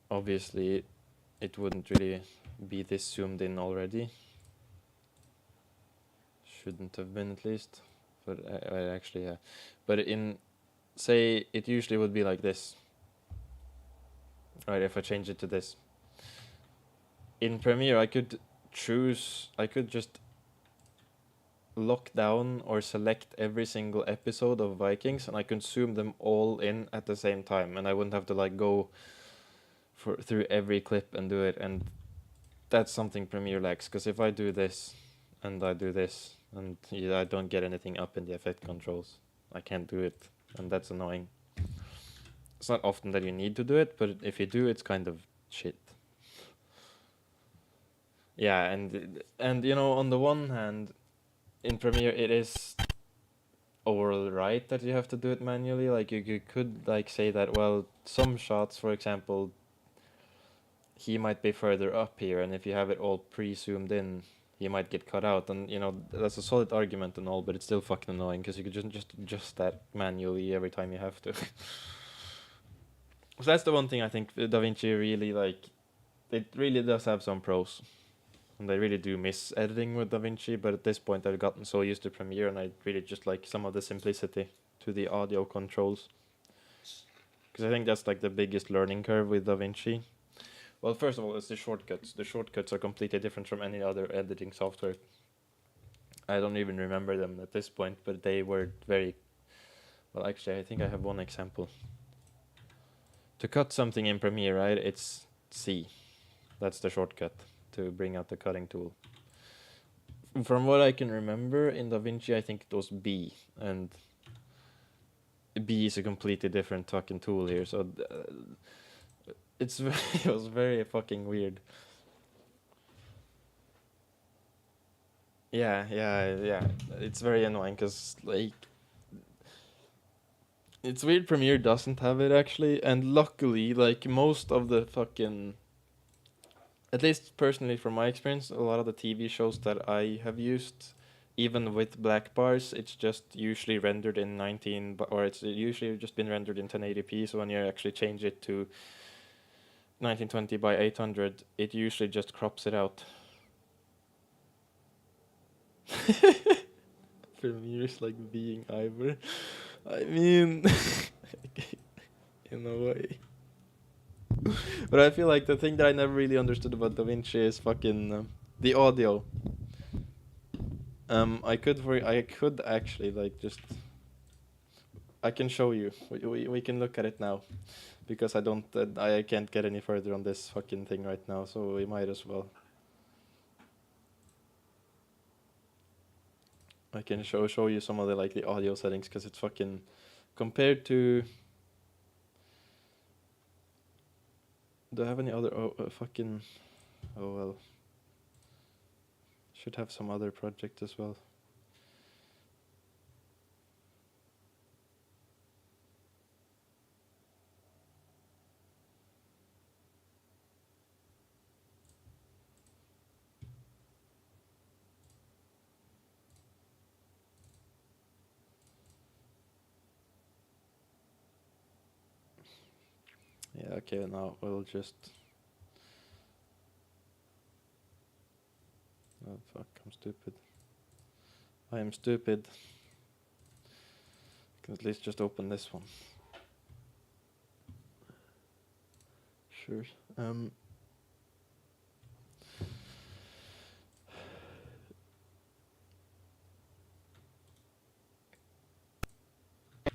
Obviously, it wouldn't really be this zoomed in already. Shouldn't have been, at least, but I actually, yeah. But in, say, it usually would be like this. Right, if I change it to this. In Premiere, I could just lock down or select every single episode of Vikings, and I could zoom them all in at the same time, and I wouldn't have to like go through every clip and do it. And that's something Premiere lacks, because if I do this and I do this and I don't get anything up in the effect controls, I can't do it, and that's annoying. It's not often that you need to do it, but if you do, it's kind of shit. Yeah, and on the one hand, in Premiere it is overall right that you have to do it manually. Like you could like say that, well, some shots, for example, he might be further up here, and if you have it all pre-zoomed in, he might get cut out, and that's a solid argument and all, but it's still fucking annoying, because you could just adjust that manually every time you have to. So that's the one thing I think DaVinci really, like, it really does have some pros. And I really do miss editing with DaVinci, but at this point I've gotten so used to Premiere and I really just like some of the simplicity to the audio controls. Because I think that's like the biggest learning curve with DaVinci. Well, first of all, it's the shortcuts. The shortcuts are completely different from any other editing software. I don't even remember them at this point, but they were very... Well, actually, I think I have one example. To cut something in Premiere, right, it's C. That's the shortcut to bring out the cutting tool. From what I can remember, in DaVinci, I think it was B, and B is a completely different fucking tool here, so it's it was very fucking weird. Yeah. It's very annoying, because, like, it's weird Premiere doesn't have it, actually, and luckily, like, most of the fucking... At least personally from my experience, a lot of the TV shows that I have used, even with black bars, it's just usually rendered in or it's usually just been rendered in 1080p, so when you actually change it to 1920 by 800, it usually just crops it out. Premiere's like being Ivor. I mean, in a way. But I feel like the thing that I never really understood about DaVinci is fucking the audio. I could actually like just... I can show you. We can look at it now, because I can't get any further on this fucking thing right now, so we might as well. I can show you some of the like the audio settings, because it's fucking compared to... Do I have any other fucking... Oh well. Should have some other project as well. Yeah, okay, now we'll just... Oh fuck, I'm stupid. I am stupid. I can at least just open this one. Sure.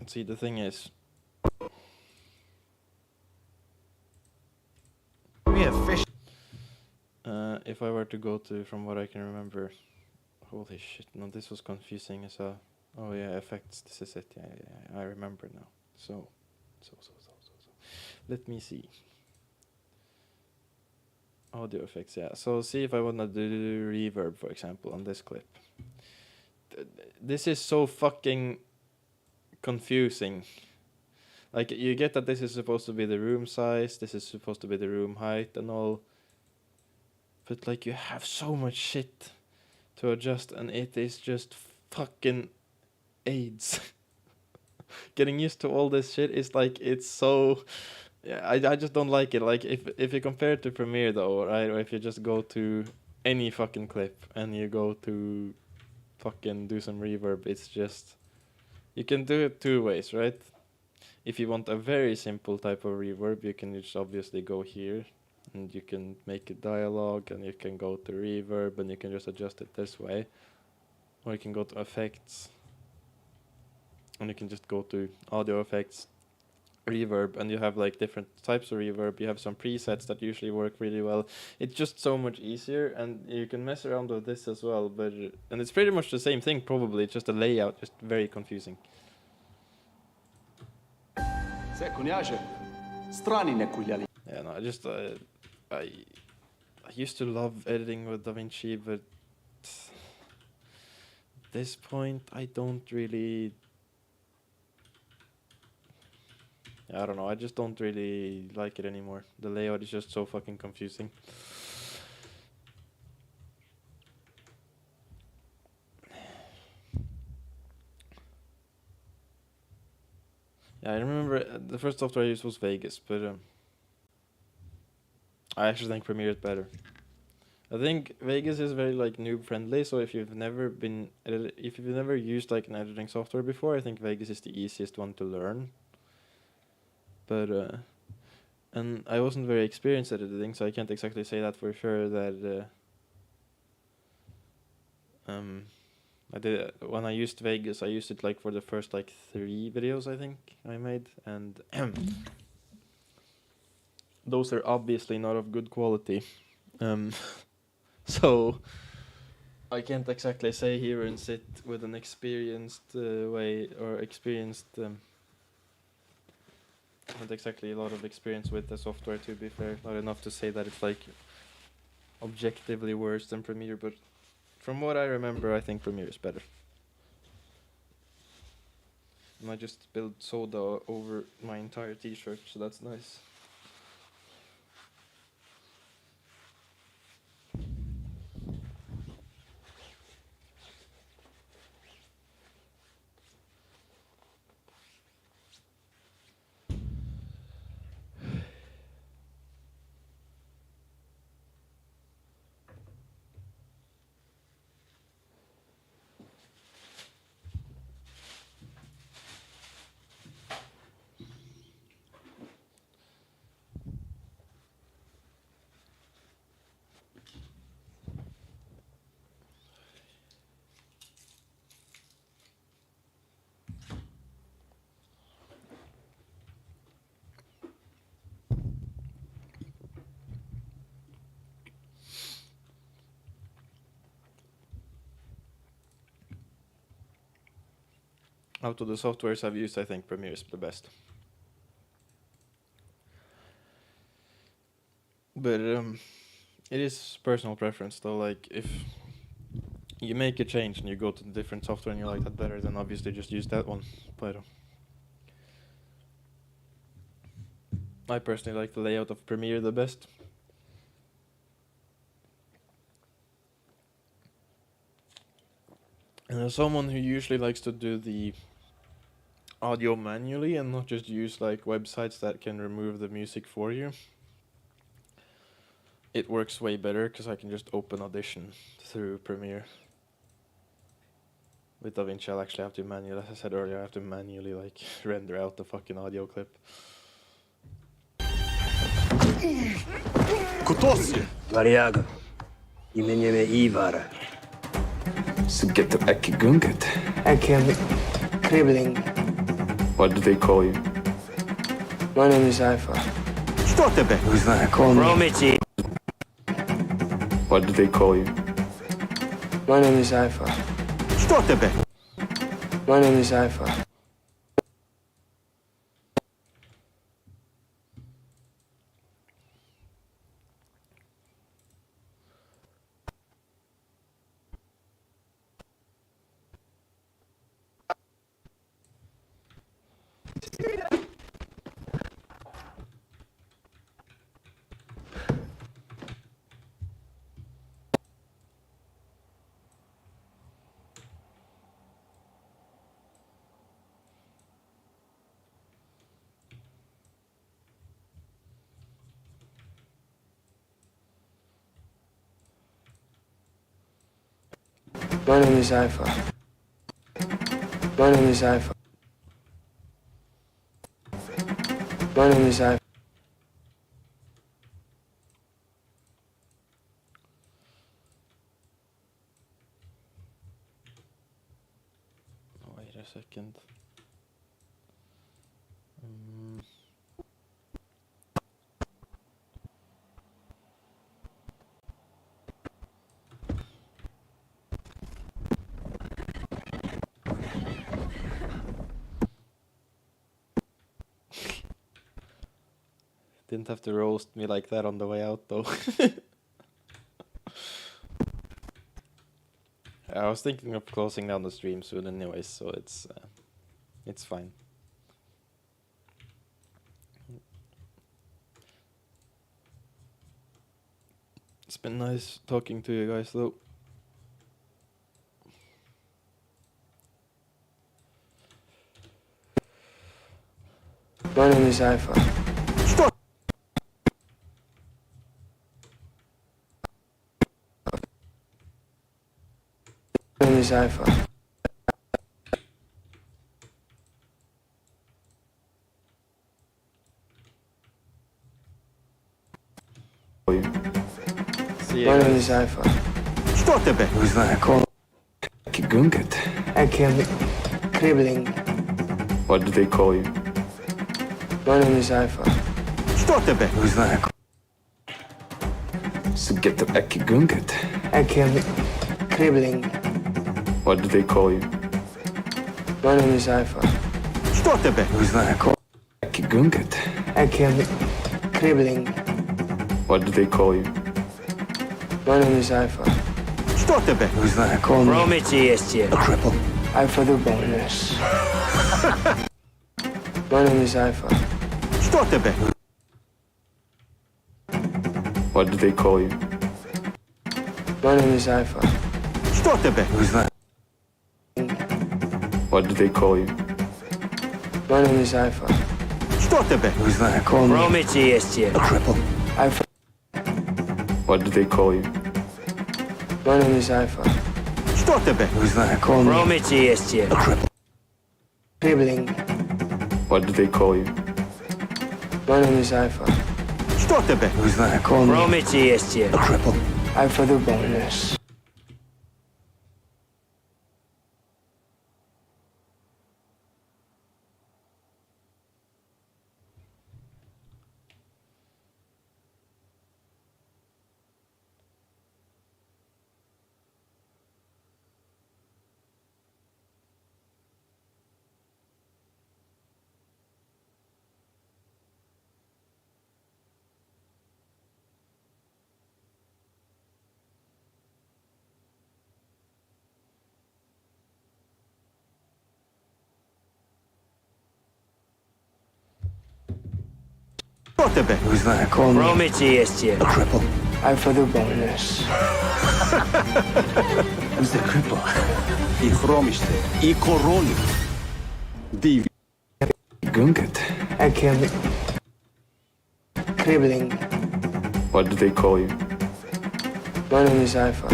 See, the thing is... We have fish. If I were to go to, from what I can remember... Holy shit, no, this was confusing as a... Oh yeah, effects, this is it, yeah, I remember now. So. Let me see. Audio effects, yeah. So see if I wanna do reverb, for example, on this clip. This is so fucking confusing. Like, you get that this is supposed to be the room size, this is supposed to be the room height and all. But like, you have so much shit to adjust, and it is just fucking AIDS. Getting used to all this shit is like, it's so... Yeah, I just don't like it. Like, if you compare it to Premiere though, right, or if you just go to any fucking clip and you go to fucking do some reverb, it's just... You can do it two ways, right? If you want a very simple type of reverb, you can just obviously go here, and you can make a dialogue, and you can go to reverb, and you can just adjust it this way. Or you can go to effects, and you can just go to audio effects, reverb, and you have like different types of reverb. You have some presets that usually work really well. It's just so much easier, and you can mess around with this as well. But and it's pretty much the same thing probably. It's just a layout, just very confusing. Yeah, no, I used to love editing with DaVinci, but at this point I don't really... I don't know, I just don't really like it anymore. The layout is just so fucking confusing. Yeah, I remember the first software I used was Vegas, but I actually think Premiere is better. I think Vegas is very like noob friendly, so if you've never used like an editing software before, I think Vegas is the easiest one to learn. But and I wasn't very experienced at editing, so I can't exactly say that for sure that I did when I used Vegas, I used it like for the first like 3 videos I think I made, and those are obviously not of good quality. So I can't exactly say here and sit with an experienced not exactly a lot of experience with the software, to be fair. Not enough to say that it's like objectively worse than Premiere, but from what I remember, I think Premiere is better. And I just spilled soda over my entire t-shirt, so that's nice. Out of the softwares I've used, I think Premiere is the best. But it is personal preference though. Like if you make a change and you go to a different software and you like that better, then obviously just use that one. But I personally like the layout of Premiere the best. And as someone who usually likes to do the audio manually and not just use like websites that can remove the music for you, it works way better because I can just open Audition through Premiere. With DaVinci I'll actually have to manually, as I said earlier, I have to manually like render out the fucking audio clip. Kutosje! Variago. Imenjeme Ivara. Så getter ekki gunget. I came cribbling. What do they call you? My name is Ifa. Što tebe? Who's that? Call me. Romici. What do they call you? My name is Ifa. Što tebe? My name is Ifa. My name is Ifa. My name is Ifa. My name is Ifa. Wait a second. Didn't have to roast me like that on the way out though. I was thinking of closing down the stream soon anyways, so it's fine. It's been nice talking to you guys though. My name is Ifa. Cypher. Call you. See My you name guys. is Cypher. Что тебе? Who's that? Call Gunget. I came cribbling. What do they call you? My name is Cypher. Что тебе? Who's that? So get the Gunget. I came cribbling. What do they call you? My name is Cypher. Что тебе? Who's that? Call Gunget. I came cribbling. What do they call you? My name is Cypher. Что тебе? Who's that? Call me Chromity jest a cripple. I for the bonus. My name is Cypher. Что тебе? What do they call you? My name is Cypher. Что тебе? Who's that? What do they call you? My name is Cypher. Что тебе? Who's that? Call me Chromity jest a cripple. I for What do they call you? My name is Cypher. Что тебе? Who's that? Call me Chromity jest a cripple. Cribbling. What do they call you? My name is Cypher. Что тебе? Who's that? Call me Chromity jest a cripple. I for the bonus. Что тебе? Who's that? Call me Chromity jest a cripple. I for the bonus. Who's the cripple? І хроміште, і королю. Диві. Gunget. I came cribbling. What do they call you? My name is Cypher.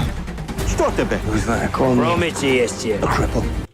Що тебе? Who's that? Call me Chromity jest a cripple.